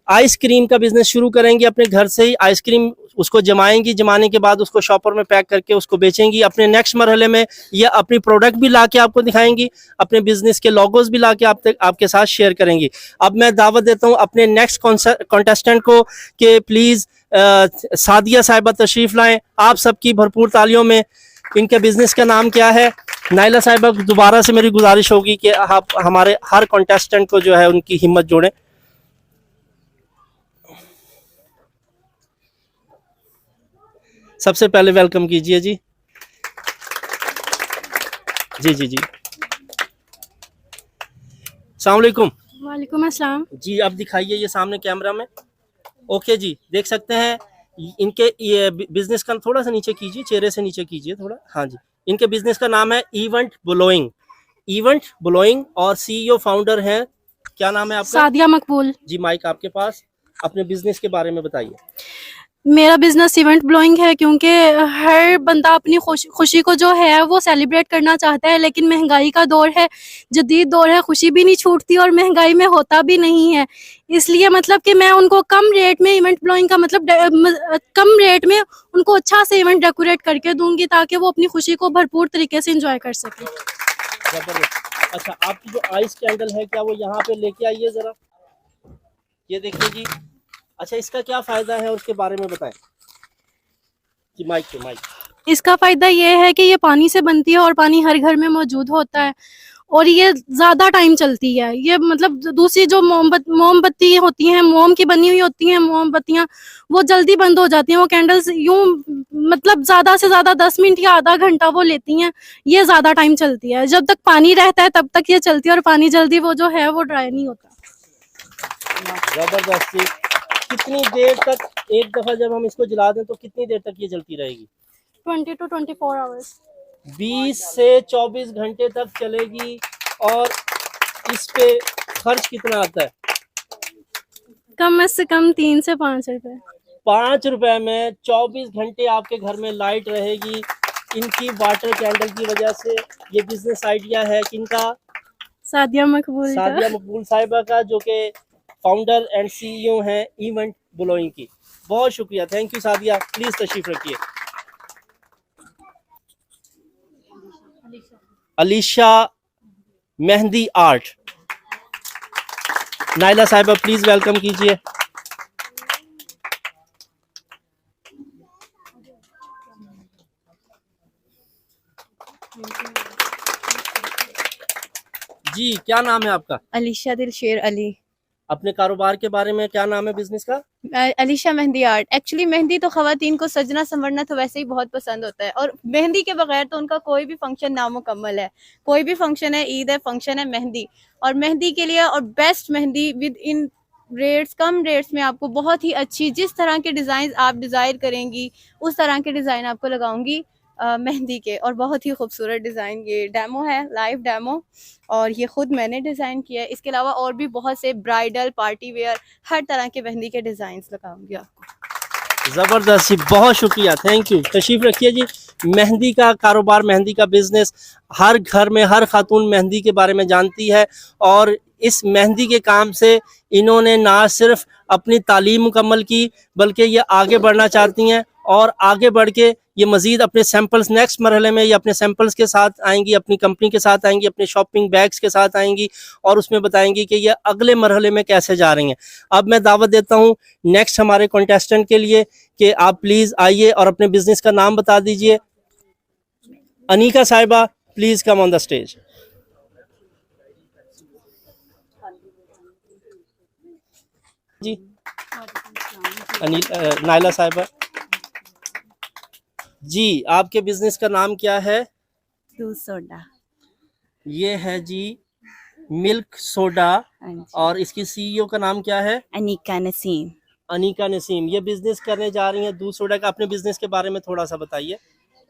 आइसक्रीम का बिजनेस शुरू करेंगी। अपने घर से ही आइसक्रीम उसको जमाएंगी, जमाने के बाद उसको शॉपर में पैक करके उसको बेचेंगी। अपने नेक्स्ट मरहले में ये अपनी प्रोडक्ट भी लाके आपको दिखाएंगी, अपने बिजनेस के लोगोज भी लाके आपके साथ शेयर करेंगी। अब मैं दावत देता हूँ अपने नेक्स्ट कॉन्टेस्टेंट को कि प्लीज़ सादिया साहिबा तशरीफ़ लाएँ, आप सबकी भरपूर तालियों में। इनके बिजनेस का नाम क्या है? नाइला साहिबा, दोबारा से मेरी गुजारिश होगी कि आप हमारे हर कॉन्टेस्टेंट को जो है उनकी हिम्मत जोड़ें। सबसे पहले वेलकम कीजिए जी। जी जी जी, अस्सलाम वालेकुम। वालेकुम अस्सलाम। जी अब दिखाइए ये सामने कैमरा में। ओके जी, देख सकते हैं इनके ये बिजनेस का, थोड़ा सा नीचे कीजिए, चेहरे से नीचे कीजिए थोड़ा। हाँ जी, इनके बिजनेस का नाम है इवेंट ब्लोइंग। इवेंट ब्लोइंग, और CEO फाउंडर हैं, क्या नाम है आपका? सादिया मकबूल। जी माइक आपके पास, अपने बिजनेस के बारे में बताइए। मेरा बिजनेस इवेंट ब्लोइंग है, क्योंकि हर बंदा अपनी खुशी को जो है वो सेलिब्रेट करना चाहता है, लेकिन महंगाई का दौर है, जदीद दौर है, खुशी भी नहीं छूटती और महंगाई में होता भी नहीं है। इसलिए मतलब कि मैं उनको कम रेट में इवेंट ब्लोइंग का मतलब कम रेट में उनको अच्छा से इवेंट डेकोरेट करके दूंगी, ताकि वो अपनी खुशी को भरपूर तरीके से इंजॉय कर सकें। अच्छा, आपकी जो आइस कैंडल है, क्या वो यहाँ पे लेके आइए जरा, ये देखिए जी। अच्छा, इसका क्या फायदा है उसके बारे में बताएं जी, माइक पे माइक। इसका फ़ायदा ये है कि ये पानी से बनती है और पानी हर घर में मौजूद होता है, और ये ज़्यादा टाइम चलती है। ये मतलब दूसरी जो मोमबत्ती होती हैं, मोम की बनी हुई होती हैं मोमबत्तियाँ, वो जल्दी बंद हो जाती हैं। वो कैंडल्स यूँ मतलब ज़्यादा से ज़्यादा 10 मिनट या आधा घंटा वो लेती हैं, ये ज़्यादा टाइम चलती है। जब तक पानी रहता है तब तक ये चलती है, और पानी जल्दी वो जो है वो ड्राई नहीं होता। जबरदस्ती, कितनी देर तक, एक दफ़ा जब हम इसको जला दें तो कितनी देर तक ये जलती रहेगी? 20 to 24 hours। 20 से 24 घंटे तक चलेगी। और इस पे खर्च कितना आता है? कम से कम 3 से 5 रुपए। 5 रुपए में 24 घंटे आपके घर में लाइट रहेगी। इनकी वाटर कैंडल की वजह से। ये बिजनेस आइडिया है किनका? सादिया मकबूल का। सादिया मकबूल साहिबा का, जो कि फाउंडर एंड CEO हैं इवेंट ब्लोइंग की। बहुत शुक्रिया, थैंक यू सादिया। प्लीज तशरीफ रखिए। अलीशा मेहंदी आर्ट, नाइला साहिबा प्लीज वेलकम कीजिए। जी, क्या नाम है आपका? अलीशा दिलशेर अली। अपने कारोबार के बारे में क्या नाम है बिजनेस का? अलीशा मेहंदी आर्ट। एक्चुअली मेहंदी तो ख़वातीन को सजना संवरना तो वैसे ही बहुत पसंद होता है, और मेहंदी के बगैर तो उनका कोई भी फंक्शन नामुकम्मल है। कोई भी फंक्शन है, ईद है, फंक्शन है, मेहंदी। और मेहंदी के लिए और best mehndi with in rates, come rates में आपको बहुत ही अच्छी, जिस तरह के डिज़ाइन आप डिज़ायर करेंगी उस तरह के डिज़ाइन आपको लगाऊंगी मेहंदी के। और बहुत ही खूबसूरत डिज़ाइन, ये डेमो है, लाइव डेमो, और ये ख़ुद मैंने डिज़ाइन किया है। इसके अलावा और भी बहुत से ब्राइडल, पार्टी वेयर, हर तरह के मेहंदी के डिज़ाइंस लगाऊंगी आपको। ज़बरदस्त, बहुत शुक्रिया, थैंक यू। तशरीफ़ रखिए जी। मेहंदी का कारोबार, मेहंदी का बिजनेस, हर घर में हर खातून मेहंदी के बारे में जानती है। और इस मेहंदी के काम से इन्होंने ना सिर्फ अपनी तालीम मुकम्मल की, बल्कि ये आगे बढ़ना चाहती हैं। और आगे बढ़ के ये मज़ीद अपने सैंपल्स, नेक्स्ट मरहले में ये अपने सैंपल्स के साथ आएंगी, अपनी कंपनी के साथ आएंगी, अपने शॉपिंग बैग्स के साथ आएंगी, और उसमें बताएंगी कि ये अगले मरहले में कैसे जा रही हैं। अब मैं दावत देता हूँ नेक्स्ट हमारे कॉन्टेस्टेंट के लिए कि आप प्लीज़ आइए और अपने बिजनेस का नाम बता दीजिए। Aneeka Sahiba please come on the stage. जी, नाइला साहिबा जी, आपके बिजनेस का नाम क्या है? दूध सोडा। ये है जी मिल्क सोडा। और इसकी CEO का नाम क्या है? अनीका नसीम। अनीका नसीम। ये बिजनेस करने जा रही हैं दूध सोडा का। अपने बिजनेस के बारे में थोड़ा सा बताइए।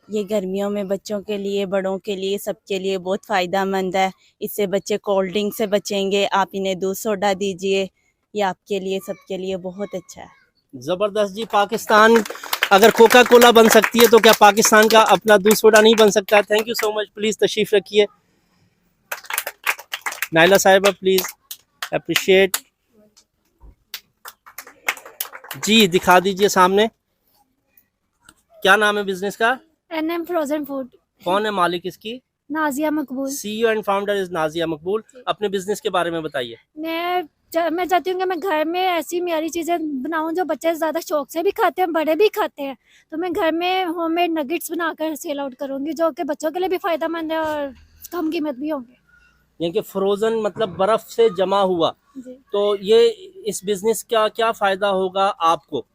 ये गर्मियों में बच्चों के लिए, बड़ों के लिए, सबके लिए बहुत फ़ायदेमंद है। इससे बच्चे कोल्ड ड्रिंक से बचेंगे। आप इन्हें दूध सोडा दीजिए, ये आपके लिए, सबके लिए बहुत अच्छा है। ज़बरदस्त जी। पाकिस्तान अगर कोका कोला बन सकती है तो क्या पाकिस्तान का अपना दूध सोडा नहीं बन सकता? Thank you so much. Please तशरीफ़ रखिए। नाइला साहिबा प्लीज़ अप्रिशिएट। जी, दिखा दीजिए सामने। क्या नाम है बिजनेस का? NM frozen food. कौन है मालिक इसकी? नाजिया मकबूल। CEO and founder is Nazia मकबूल। अपने बिजनेस के बारे में बताइए। मैं चाहती हूँ कि मैं घर में ऐसी म्यारी चीज़ें बनाऊँ जो बच्चे ज़्यादा शौक से भी खाते हैं, बड़े भी खाते हैं। तो मैं घर में होममेड नगेट्स बनाकर सेल आउट करूँगी, जो कि बच्चों के लिए भी फ़ायदेमंद है और कम कीमत भी होंगे। यानी कि फ्रोजन मतलब बर्फ से जमा हुआ। तो ये इस बिजनेस का क्या फ़ायदा होगा आपको?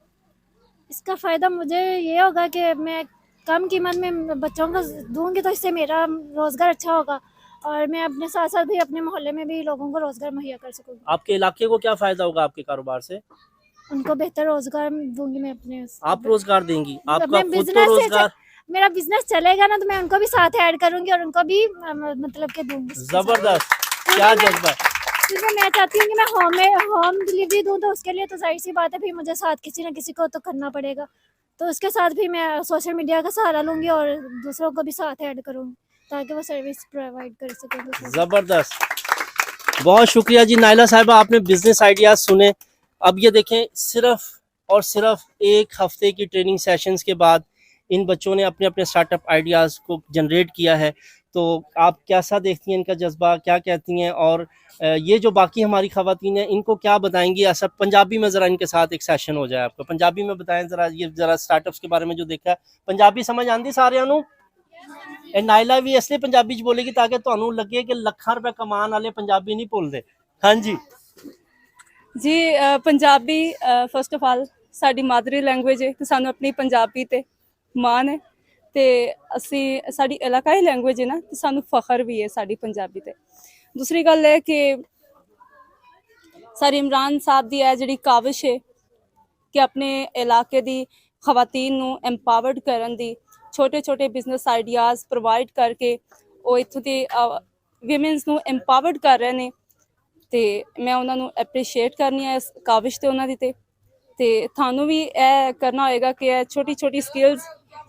इसका फ़ायदा मुझे ये होगा कि मैं कम कीमत में बच्चों को दूंगी, तो इससे मेरा रोज़गार अच्छा होगा, और मैं अपने साथ साथ भी अपने मोहल्ले में भी लोगों को रोज़गार मुहैया कर सकूँगी। आपके इलाके को क्या फ़ायदा होगा आपके कारोबार से? उनको बेहतर रोज़गार दूंगी मैं अपने। आप रोज़गार देंगी? आपका मैं खुद तो बिजनेस से रोज़गार। मेरा बिजनेस चलेगा ना, तो मैं उनको भी साथ ऐड करूंगी और उनको भी मतलब के दूंगी। ज़बरदस्त, क्या जज्बा। क्योंकि मैं चाहती हूँ कि मैं होम डिलीवरी दूँ, तो उसके लिए तो जाहिर सी बात है फिर मुझे साथ किसी न किसी को तो करना पड़ेगा। तो उसके साथ भी मैं सोशल मीडिया का सहारा लूँगी और दूसरों को भी साथ ऐड करूँगी, ताकि वो सर्विस प्रोवाइड कर सकें। ज़बरदस्त, बहुत शुक्रिया जी। नाइला साहिबा, आपने बिजनेस आइडियाज़ सुने। अब ये देखें, सिर्फ और सिर्फ 1 हफ्ते की ट्रेनिंग सेशंस के बाद इन बच्चों ने अपने अपने स्टार्टअप आइडियाज़ को जनरेट किया है। तो आप कैसा देखती हैं इनका जज्बा, क्या कहती हैं? और ये जो बाकी हमारी ख़वातीन हैं, इनको क्या बताएंगी? ऐसा पंजाबी में ज़रा इनके साथ एक सेशन हो जाए। आपको पंजाबी में बताएं ज़रा, ये ज़रा स्टार्टअप्स के बारे में जो देखा है। पंजाबी समझ आती सारिਆਂ ਨੂੰ? नाइला भी इसलिए पंजाबी च बोलेगी ताकि ਤੁਹਾਨੂੰ लगे कि ਲੱਖਾਂ रुपए कमान वाले पंजाबी नहीं भूलते। हाँ जी जी, पंजाबी फर्स्ट ऑफ ऑल साडी मादरी लैंग्वेज है, तो सानू अपनी पंजाबी ते माण है, ते असी साडी इलाकाई लैंग्वेज है ना, तो सानू फखर भी है साडी पंजाबी ते। दूसरी गल है कि सारी इमरान साहब दी है जिहड़ी काविश है कि अपने इलाके दी खवातीन नूं एम्पावर्ड करन दी छोटे छोटे बिजनेस आइडियाज़ प्रोवाइड करके ਉਹ ਇੱਥੋਂ ਦੇ ਵਿਮਨਸ ਨੂੰ ਐਮਪਾਵਰਡ ਕਰ ਰਹੇ ਨੇ ਤੇ ਮੈਂ ਉਹਨਾਂ ਨੂੰ ਐਪਰੀਸ਼ੀਏਟ ਕਰਨੀ ਹੈ ਇਸ ਕਾਵਿਸ਼ ਤੇ ਉਹਨਾਂ ਦੀ ਤੇ ਤੁਹਾਨੂੰ ਵੀ ਇਹ ਕਰਨਾ ਹੋਏਗਾ ਕਿ ਇਹ ਛੋਟੀ ਛੋਟੀ ਸਕਿੱਲਸ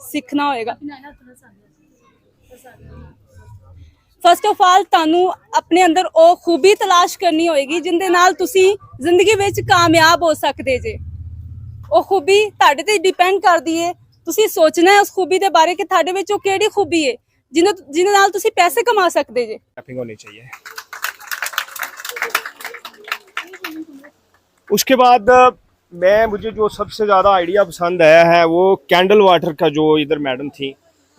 ਸਿੱਖਣਾ ਹੋਏਗਾ। ਫਸਟ ਆਫ ਆਲ ਤੁਹਾਨੂੰ ਆਪਣੇ ਅੰਦਰ ਉਹ ਖੂਬੀ ਤਲਾਸ਼ ਕਰਨੀ ਹੋਏਗੀ ਜਿੰਦੇ ਨਾਲ ਤੁਸੀਂ ਜ਼ਿੰਦਗੀ ਵਿੱਚ ਕਾਮਯਾਬ ਹੋ ਸਕਦੇ ਜੇ। ਉਹ ਖੂਬੀ ਤੁਹਾਡੇ ਤੇ ਡਿਪੈਂਡ ਕਰਦੀ ਹੈ, ਤੁਸੀਂ ਸੋਚਣਾ ਹੈ ਉਸ ਖੂਬੀ ਦੇ ਬਾਰੇ ਕਿ ਤੁਹਾਡੇ ਵਿੱਚ ਉਹ ਕਿਹੜੀ ਖੂਬੀ ਹੈ ਜਿਹਦੇ ਨਾਲ ਤੁਸੀਂ ਪੈਸੇ ਕਮਾ ਸਕਦੇ ਜੇ। होनी चाहिए। उसके बाद मुझे जो सबसे ज़्यादा आइडिया पसंद आया है वो कैंडल वाटर का, जो इधर मैडम थी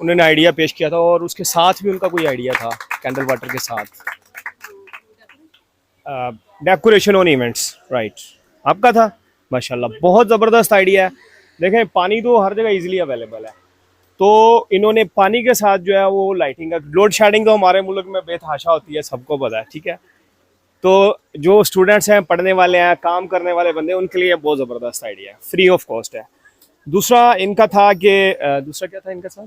उन्होंने आइडिया पेश किया था और उसके साथ भी उनका कोई आइडिया था कैंडल वाटर के साथ डेकोरेशन ऑन इवेंट्स, राइट, आपका था माशाल्लाह, बहुत ज़बरदस्त आइडिया है। देखें पानी तो हर जगह इजीली अवेलेबल है, तो इन्होंने पानी के साथ जो है वो लाइटिंग का, लोड शेडिंग तो हमारे मुल्क में बेतहाशा होती है, सबको पता है, ठीक है। तो जो स्टूडेंट्स हैं, पढ़ने वाले हैं, काम करने वाले बंदे, उनके लिए बहुत ज़बरदस्त आइडिया है, फ्री ऑफ कॉस्ट है। दूसरा इनका था कि दूसरा क्या था इनका साथ,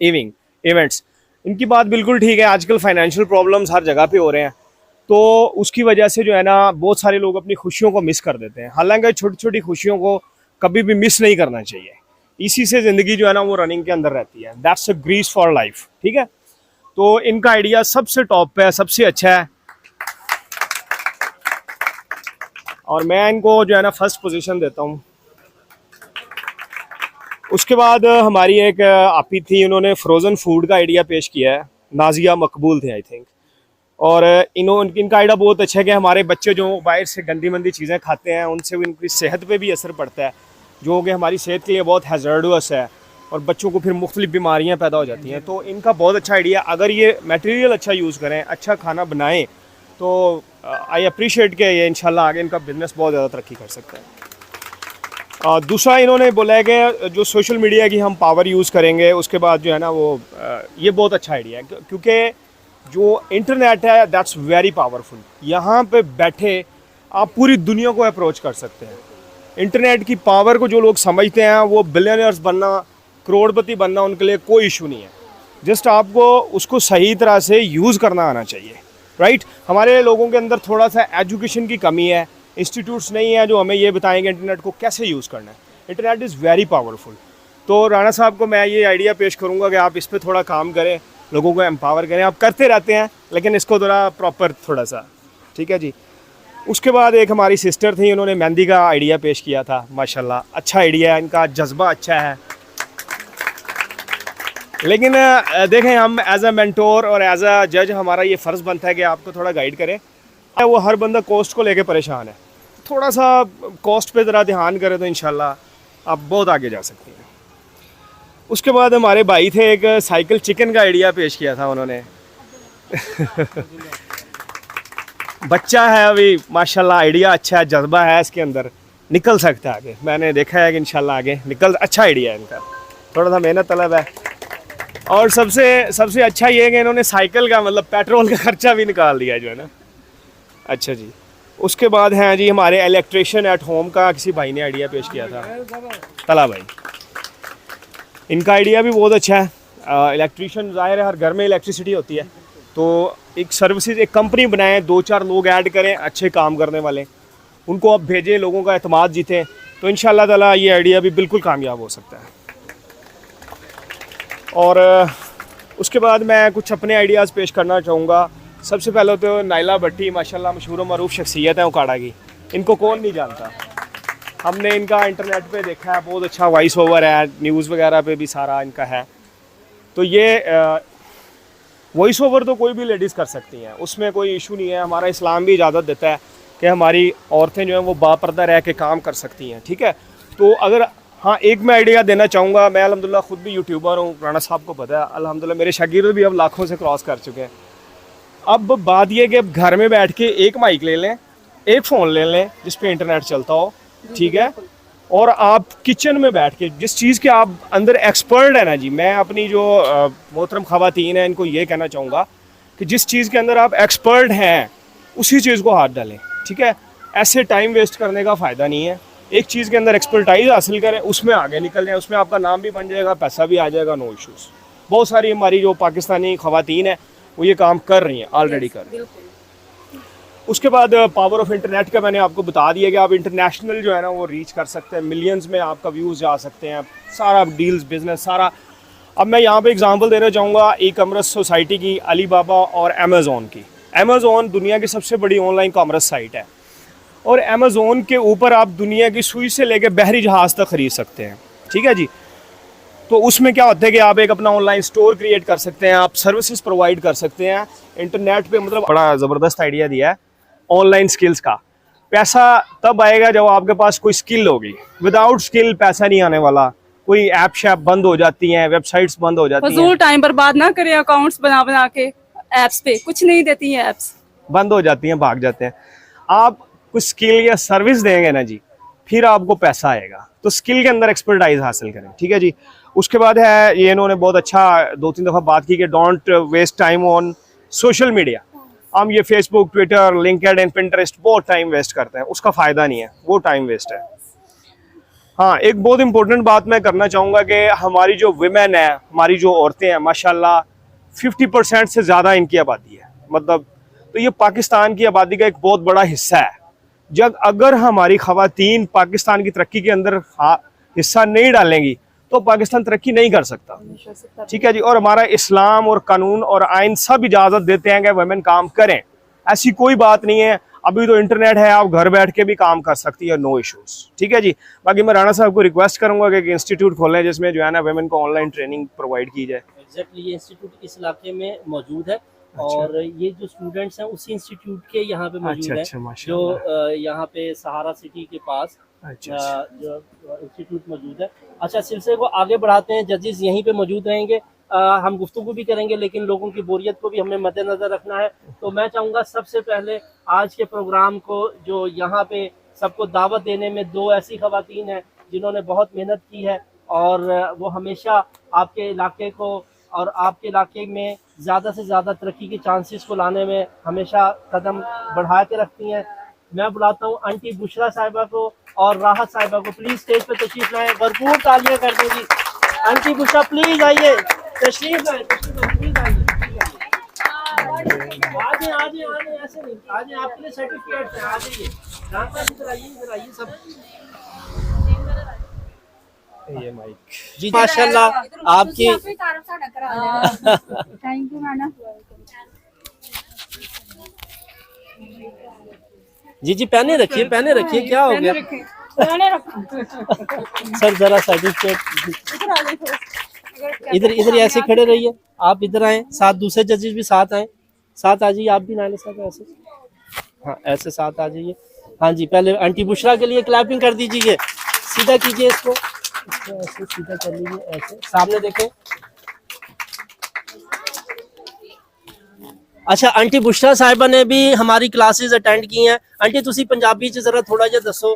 इवेंट्स। इनकी बात बिल्कुल ठीक है, आजकल फाइनेंशियल प्रॉब्लम्स हर जगह पे हो रहे हैं, तो उसकी वजह से जो है ना बहुत सारे लोग अपनी खुशियों को मिस कर देते हैं। हालांकि छोटी छोटी खुशियों को कभी भी मिस नहीं करना चाहिए, इसी से ज़िंदगी जो है ना वो रनिंग के अंदर रहती है। That's a grace for life, ठीक है। तो इनका आइडिया सबसे टॉप पे है, सबसे अच्छा है, और मैं इनको जो है ना फर्स्ट पोजीशन देता हूँ। उसके बाद हमारी एक आपी थी, उन्होंने फ्रोज़न फूड का आइडिया पेश किया है, नाजिया मकबूल थे आई थिंक, और इनका आइडिया बहुत अच्छा है कि हमारे बच्चे जो बाहर से गंदी मंदी चीज़ें खाते हैं उनसे उनकी सेहत पे भी असर पड़ता है, जो कि हमारी सेहत के लिए बहुत हैज़र्डस है और बच्चों को फिर मुख्तलिफ बीमारियां पैदा हो जाती हैं। तो इनका बहुत अच्छा आइडिया, अगर ये मटेरियल अच्छा यूज़ करें, अच्छा खाना बनाएं, तो आई अप्रिशिएट कि ये इंशाल्लाह आगे इनका बिज़नेस बहुत ज़्यादा तरक्की कर सकता है। दूसरा इन्होंने बोला है कि जो सोशल मीडिया की हम पावर यूज़ करेंगे, उसके बाद जो है ना वो ये बहुत अच्छा आइडिया है, क्योंकि जो इंटरनेट है दैट्स वेरी पावरफुल। यहाँ पे बैठे आप पूरी दुनिया को अप्रोच कर सकते हैं। इंटरनेट की पावर को जो लोग समझते हैं वो बिलियनर्स बनना, करोड़पति बनना उनके लिए कोई इशू नहीं है, जस्ट आपको उसको सही तरह से यूज़ करना आना चाहिए, राइट। हमारे लोगों के अंदर थोड़ा सा एजुकेशन की कमी है, इंस्टीट्यूट्स नहीं है जो हमें ये बताएंगे इंटरनेट को कैसे यूज़ करना है। Internet is very powerful. तो राणा साहब को मैं ये आइडिया पेश करूँगा कि आप इस पर थोड़ा काम करें, लोगों को एम्पावर करें। आप करते रहते हैं लेकिन इसको थोड़ा प्रॉपर थोड़ा सा, ठीक है जी। उसके बाद एक हमारी सिस्टर थी, उन्होंने मेहंदी का आइडिया पेश किया था, माशाल्लाह अच्छा आइडिया है, इनका जज्बा अच्छा है। लेकिन देखें हम एज अ मेंटोर और एज अ जज हमारा ये फ़र्ज़ बनता है कि आपको थोड़ा गाइड करें। वो हर बंदा कॉस्ट को लेके परेशान है, थोड़ा सा कॉस्ट पे ज़रा ध्यान करें तो इंशाल्लाह आप बहुत आगे जा सकते हैं। उसके बाद हमारे भाई थे, एक साइकिल चिकन का आइडिया पेश किया था उन्होंने बच्चा है अभी, माशाल्लाह आइडिया अच्छा है, जज्बा है इसके अंदर, निकल सकता है आगे। मैंने देखा है कि इंशाल्लाह आगे निकल, अच्छा आइडिया है इनका, थोड़ा सा मेहनत तलब है। और सबसे अच्छा ये है कि इन्होंने साइकिल का मतलब पेट्रोल का खर्चा भी निकाल दिया जो है ना। अच्छा जी, उसके बाद हैं जी हमारे इलेक्ट्रिशियन एट होम का किसी भाई ने आइडिया पेश किया था, तला भाई, इनका आइडिया भी बहुत अच्छा है। इलेक्ट्रिशियन ज़ाहिर है हर घर में इलेक्ट्रिसिटी होती है, तो एक सर्विसेज, एक कंपनी बनाएं, 2-4 लोग ऐड करें अच्छे काम करने वाले, उनको आप भेजें, लोगों का एतमाद जीतें, तो इंशाल्लाह ताला ये आइडिया भी बिल्कुल कामयाब हो सकता है। और उसके बाद मैं कुछ अपने आइडियाज़ पेश करना चाहूँगा। सबसे पहले तो नाइला भट्टी, माशाल्लाह मशहूर मरूफ शख्सियत है उकाड़ा की, इनको कौन नहीं जानता। हमने इनका इंटरनेट पे देखा है, बहुत अच्छा वॉइस ओवर है, न्यूज़ वगैरह पे भी सारा इनका है। तो ये वॉइस ओवर तो कोई भी लेडीज़ कर सकती हैं, उसमें कोई इशू नहीं है। हमारा इस्लाम भी इजाज़त देता है कि हमारी औरतें जो हैं वो बापर्दा रह के काम कर सकती हैं, ठीक है। तो अगर हाँ एक मैं आइडिया देना चाहूँगा, मैं अल्हम्दुलिल्लाह ख़ुद भी यूट्यूबर हूँ, राणा साहब को पता है, अल्हम्दुलिल्लाह मेरे शागिर्द भी अब लाखों से क्रॉस कर चुके हैं। अब बात यह कि अब घर में बैठ के एक माइक ले लें, एक फ़ोन ले लें जिस पे इंटरनेट चलता हो, ठीक है, और आप किचन में बैठ के जिस चीज़ के आप अंदर एक्सपर्ट है ना जी, मैं अपनी जो मोहतरम ख़वातीन हैं इनको ये कहना चाहूँगा कि जिस चीज़ के अंदर आप एक्सपर्ट हैं उसी चीज़ को हाथ डालें, ठीक है। ऐसे टाइम वेस्ट करने का फ़ायदा नहीं है। एक चीज़ के अंदर एक्सपर्टाइज हासिल करें, उसमें आगे निकल जाए, उसमें आपका नाम भी बन जाएगा, पैसा भी आ जाएगा, नो इश्यूज़। बहुत सारी हमारी जो पाकिस्तानी ख़वातीन हैं वो ये काम कर रही हैं, ऑलरेडी कर रही हैं। उसके बाद पावर ऑफ इंटरनेट का मैंने आपको बता दिया कि आप इंटरनेशनल जो है ना वो रीच कर सकते हैं, मिलियंस में आपका व्यूज़ जा सकते हैं, सारा डील्स बिजनेस सारा। अब मैं यहाँ पे एग्जांपल देना चाहूँगा ई कॉमर्स सोसाइटी की, अली बाबा और अमेज़ॉन की। अमेज़ॉन दुनिया की सबसे बड़ी ऑनलाइन कॉमर्स साइट है और अमेज़ॉन के ऊपर आप दुनिया की सुई से लेकर बहरी जहाज़ तक ख़रीद सकते हैं, ठीक है जी। तो उसमें क्या होता है कि आप एक अपना ऑनलाइन स्टोर क्रिएट कर सकते हैं, आप सर्विसेज प्रोवाइड कर सकते हैं इंटरनेट पे। मतलब बड़ा ज़बरदस्त आइडिया दिया है ऑनलाइन स्किल्स का। पैसा तब आएगा जब आपके पास कोई स्किल होगी, विदाउट स्किल पैसा नहीं आने वाला। कोई ऐप शैप बंद हो जाती हैं, वेबसाइट्स बंद हो जाती हैं, फजूल टाइम बर्बाद ना करें अकाउंट्स बना बना के, एप्स पे कुछ नहीं देती हैं, एप्स बंद हो जाती हैं, भाग जाते हैं। आप कुछ स्किल या सर्विस देंगे ना जी, फिर आपको पैसा आएगा। तो स्किल के अंदर एक्सपर्टाइज हासिल करें, ठीक है जी। उसके बाद है ये इन्होंने बहुत अच्छा 2-3 दफ़ा बात की कि don't waste time on social media. हम ये फेसबुक, ट्विटर, लिंक्डइन, पिंटरेस्ट बहुत टाइम वेस्ट करते हैं, उसका फ़ायदा नहीं है, वो टाइम वेस्ट है। हाँ, एक बहुत इंपॉर्टेंट बात मैं करना चाहूँगा कि हमारी जो विमेन है, हमारी जो औरतें हैं, माशाल्लाह 50% से ज़्यादा इनकी आबादी है। मतलब तो ये पाकिस्तान की आबादी का एक बहुत बड़ा हिस्सा है। जब अगर हमारी ख़वातीन पाकिस्तान की तरक्की के अंदर हिस्सा नहीं डालेंगी तो पाकिस्तान तरक्की नहीं कर सकता, ठीक है जी। और हमारा इस्लाम और कानून और आइन सब इजाज़त देते हैं कि वुमेन काम करें, ऐसी कोई बात नहीं है। अभी तो इंटरनेट है, आप घर बैठ के भी काम कर सकती है, नो इश्यूज़, ठीक है जी। बाकी मैं राणा साहब को रिक्वेस्ट करूंगा कि एक इंस्टीट्यूट खोलें जिसमें जो है ना वुमेन को ऑनलाइन ट्रेनिंग प्रोवाइड की जाए। एग्जैक्टली, ये इंस्टीट्यूट इस इलाके में मौजूद है और ये जो स्टूडेंट्स हैं उसी इंस्टीट्यूट के यहाँ पे मौजूद अच्छा, है, माशाल्लाह। जो यहाँ पे सहारा सिटी के पास अच्छा, जो इंस्टीट्यूट मौजूद है। अच्छा, सिलसिले को आगे बढ़ाते हैं, जजेस यहीं पे मौजूद रहेंगे, हम गुफ्तगू भी करेंगे लेकिन लोगों की बोरियत को भी हमें मद्देनजर रखना है। तो मैं चाहूँगा सबसे पहले आज के प्रोग्राम को जो यहाँ पे सबको दावत देने में दो ऐसी ख़वातीन हैं जिन्होंने बहुत मेहनत की है और वो हमेशा आपके इलाके को और आपके इलाके में ज़्यादा से ज़्यादा तरक्की के चांसेस को लाने में हमेशा कदम बढ़ा के रखती हैं। मैं बुलाता हूँ आंटी बुशरा साहिबा को और राहत साहिबा को, प्लीज़ स्टेज पे तशरीफ लाएं, भरपूर तालियां कर देंगी। आंटी बुशरा प्लीज़ आइए, तशरीफ लाएं, प्लीज़ आइए, आजे ऐसे नहीं, आजे आपके लिए सर्टिफिकेट है, आ जाइए, इधर आइए सब। ये माइक जी माशाल्लाह आपकी, थैंक यू मैडम। जी पहने रखिए, पहने रखिए, क्या हो गया सर, जरा सर्टिफिकेट इधर ऐसे खड़े रहिए, आप इधर आए, साथ दूसरे जजेस भी साथ आए, साथ आ जाइए, आप भी नाले साहब ऐसे, हाँ ऐसे साथ आ जाइए। हाँ जी, पहले आंटी बुशरा के लिए क्लैपिंग कर दीजिए, सीधा कीजिए इसको ऐसे सीधा कर लीजिए, ऐसे सामने देखें। अच्छा, आंटी बुशरा साहिबा ने भी हमारी क्लासेस अटेंड की हैं। आंटी तुसी पंजाबी च जरा थोड़ा जिहा दसो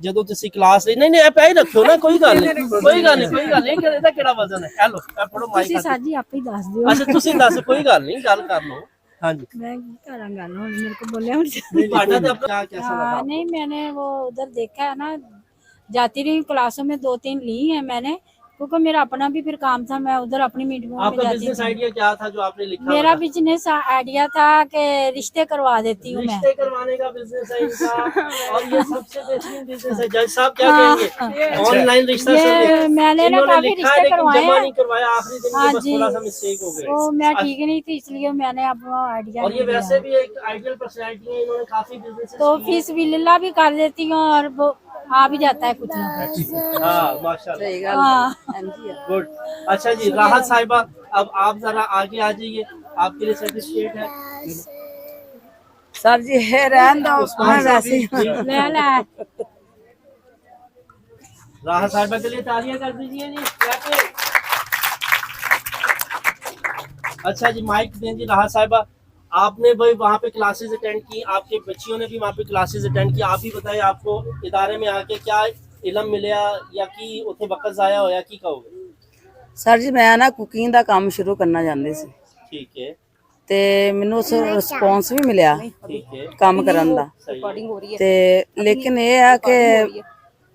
ਜਦੋਂ ਤੁਸੀਂ ਕਲਾਸ ਲਈ, ਨਹੀਂ ਇਹ ਪੈ ਹੀ ਰੱਖਿਓ ਨਾ, ਕੋਈ ਗੱਲ ਨਹੀਂ, ਕੋਈ ਗੱਲ ਨਹੀਂ, ਇਹਦਾ ਕਿਹੜਾ ਵਜ਼ਨ ਹੈ, ਇਹ ਲੋ ਇਹ ਫੜੋ ਮਾਈਕ। ਤੁਸੀਂ ਸਾਜੀ ਆਪੇ ਹੀ ਦੱਸ ਦਿਓ। ਅੱਛਾ ਤੁਸੀਂ ਦੱਸ, ਕੋਈ ਗੱਲ ਨਹੀਂ, ਗੱਲ ਕਰ ਲਓ। हाँ जी, मैं करा गल हुन मेरे को बोले हुन ਤੁਹਾਡਾ ਤਾਂ ਆਪਣਾ कैसा लगा? हाँ, नहीं मैंने वो उधर देखा है ना, जाती रही क्लासों में 2-3 ली है मैंने, क्योंकि मेरा अपना भी फिर काम था, मैं उधर अपनी मीटिंगों में आपका जाती बिजनेस थी। आइडिया क्या था जो आपने लिखा? मेरा बिजनेस आइडिया था कि रिश्ते करवा देती हूँ मैं। रिश्ते करवाने का बिजनेस है इनका और ये सबसे बेहतरीन बिजनेस है। जज साहब क्या हाँ, कहेंगे? ऑनलाइन रिश्ता ये मैंने ना काफी रिश्ते करवाए जमा हैं। नहीं करवाया, आखिरी दिन हाँ में बस जी, थोड़ा सा मिस्टेक हो गया। तो मैं ठीक नहीं थी, इसलिए मैंने अपना आइडिया और ये वैसे भी एक आइडियल पर्सनैलिटी है, इन्होंने काफी बिजनेस तो फीस बिल्ला भी कर देती हूँ और वो आ भी जाता है कुछ ना कुछ। हाँ माशाल्लाह, हाँ गुड। अच्छा जी, राहत साहिबा अब आप जरा आगे आ जाइए, आपके लिए सर्टिफिकेट है। सर जी है रहन दो, उस्मान साहब भी- ले ले। राहत साहिबा के लिए तालियां कर दीजिए जी, clap it। अच्छा जी, माइक दें जी राहत साहिबा। आपने भाई वहाँ पे क्लासेस अटेंड की, आपके बच्चियों ने भी वहाँ पे क्लासेस अटेंड की, आप भी बताएं आपको इदारे में आके क्या इलम मिलिया या कि उत्थे वक्त जाया होया, की कहोगे? सर जी मैं ना कुकिंग का काम शुरू करना चाहती सी, ठीक है, ਤੇ ਮੈਨੂੰ ਉਸ ਰਿਸਪੌਂਸ ਵੀ ਮਿਲਿਆ ਠੀਕ ਹੈ ਕੰਮ ਕਰਨ ਦਾ। ਸਹੀ ਤੇ ਲੇਕਿਨ ਇਹ ਆ ਕਿ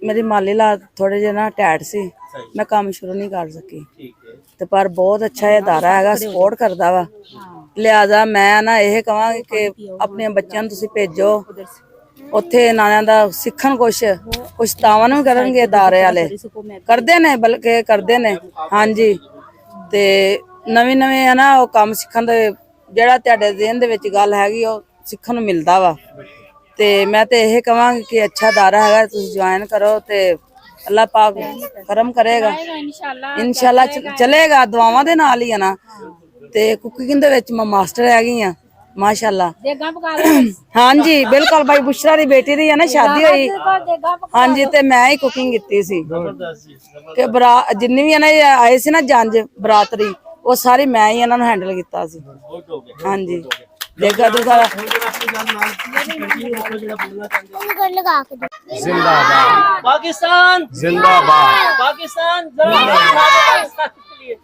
ਮੇਰੀ ਮਾਲੀ ਹਾਲਾਤ ਥੋੜੇ ਜਿਹੇ ਨਾ ਟੈਟ ਸੀ, ਸਹੀ ਮੈਂ ਕੰਮ ਸ਼ੁਰੂ ਨਹੀਂ ਕਰ ਸਕੀ। ਠੀਕ ਹੈ ਤੇ ਪਰ ਬਹੁਤ ਅੱਛਾ ਇਹ ਅਦਾਰਾ ਹੈਗਾ, ਸਪੋਰਟ ਕਰਦਾ ਵਾ। ਲਿਹਾਜ਼ਾ ਮੈਂ ਨਾ ਇਹ ਕਹਾਂਗੀ ਕਿ ਆਪਣੇ ਬੱਚਿਆਂ ਨੂੰ ਤੁਸੀਂ ਭੇਜੋ ਉੱਥੇ, ਇਹਨਾਂ ਦਾ ਸਿੱਖਣ ਕੁਛ ਤਾਵਨ ਵੀ ਕਰਨਗੇ ਅਦਾਰੇ ਵਾਲੇ, ਕਰਦੇ ਨੇ ਬਲਕਿ ਕਰਦੇ ਨੇ। ਹਾਂਜੀ, ਤੇ ਨਵੇਂ ਹੈ ਨਾ ਉਹ ਕੰਮ ਸਿੱਖਣ ਦੇ, ਜਿਹੜਾ ਤੁਹਾਡੇ ਜ਼ਿਹਨ ਦੇ ਵਿੱਚ ਗੱਲ ਹੈਗੀ ਉਹ ਸਿੱਖਣ ਨੂੰ ਮਿਲਦਾ ਵਾ। ਤੇ ਮੈਂ ਤੇ ਇਹ ਕਹਾਂਗੀ ਕਿ ਅੱਛਾ ਅਦਾਰਾ ਹੈਗਾ, ਤੁਸੀਂ ਜੁਆਇਨ ਕਰੋ ਤੇ ਅੱਲਾਹ ਪਾਕ ਕਰਮ ਕਰੇਗਾ, ਇਨਸ਼ਾਅੱਲਾ ਚਲੇਗਾ। ਦੁਆਵਾਂ ਦੇ ਨਾਲ ਹੀ ਆ ਨਾ। ਤੇ ਕੁਕਿੰਗ ਦੇ ਵਿੱਚ ਮੈਂ ਮਾਸਟਰ ਹੈਗੀ ਆ ਮਾਸ਼ਾਅੱਲਾ। ਹਾਂਜੀ ਬਿਲਕੁਲ, ਭਾਈ ਬੁਸ਼ਰਾ ਦੀ ਬੇਟੀ ਦੀ ਹੈ ਨਾ ਸ਼ਾਦੀ ਹੋਈ, ਹਾਂਜੀ, ਤੇ ਮੈਂ ਹੀ ਕੁਕਿੰਗ ਕੀਤੀ ਸੀ ਕਿ ਜਿੰਨੀ ਵੀ ਇਹਨਾਂ ਆਏ ਸੀ ਨਾ ਜੰਜ ਬਰਾਤਰੀ, ਉਹ ਸਾਰੀ ਮੈਂ ਹੀ ਇਹਨਾਂ ਨੂੰ ਹੈਂਡਲ ਕੀਤਾ ਸੀ। ਹਾਂਜੀ ਦੇਖਾ ਤੂੰ ਸਾਰਾ जिंदाबाद पाकिस्तान जिंदाबाद पाकिस्तान जरा पाकिस्तान के लिए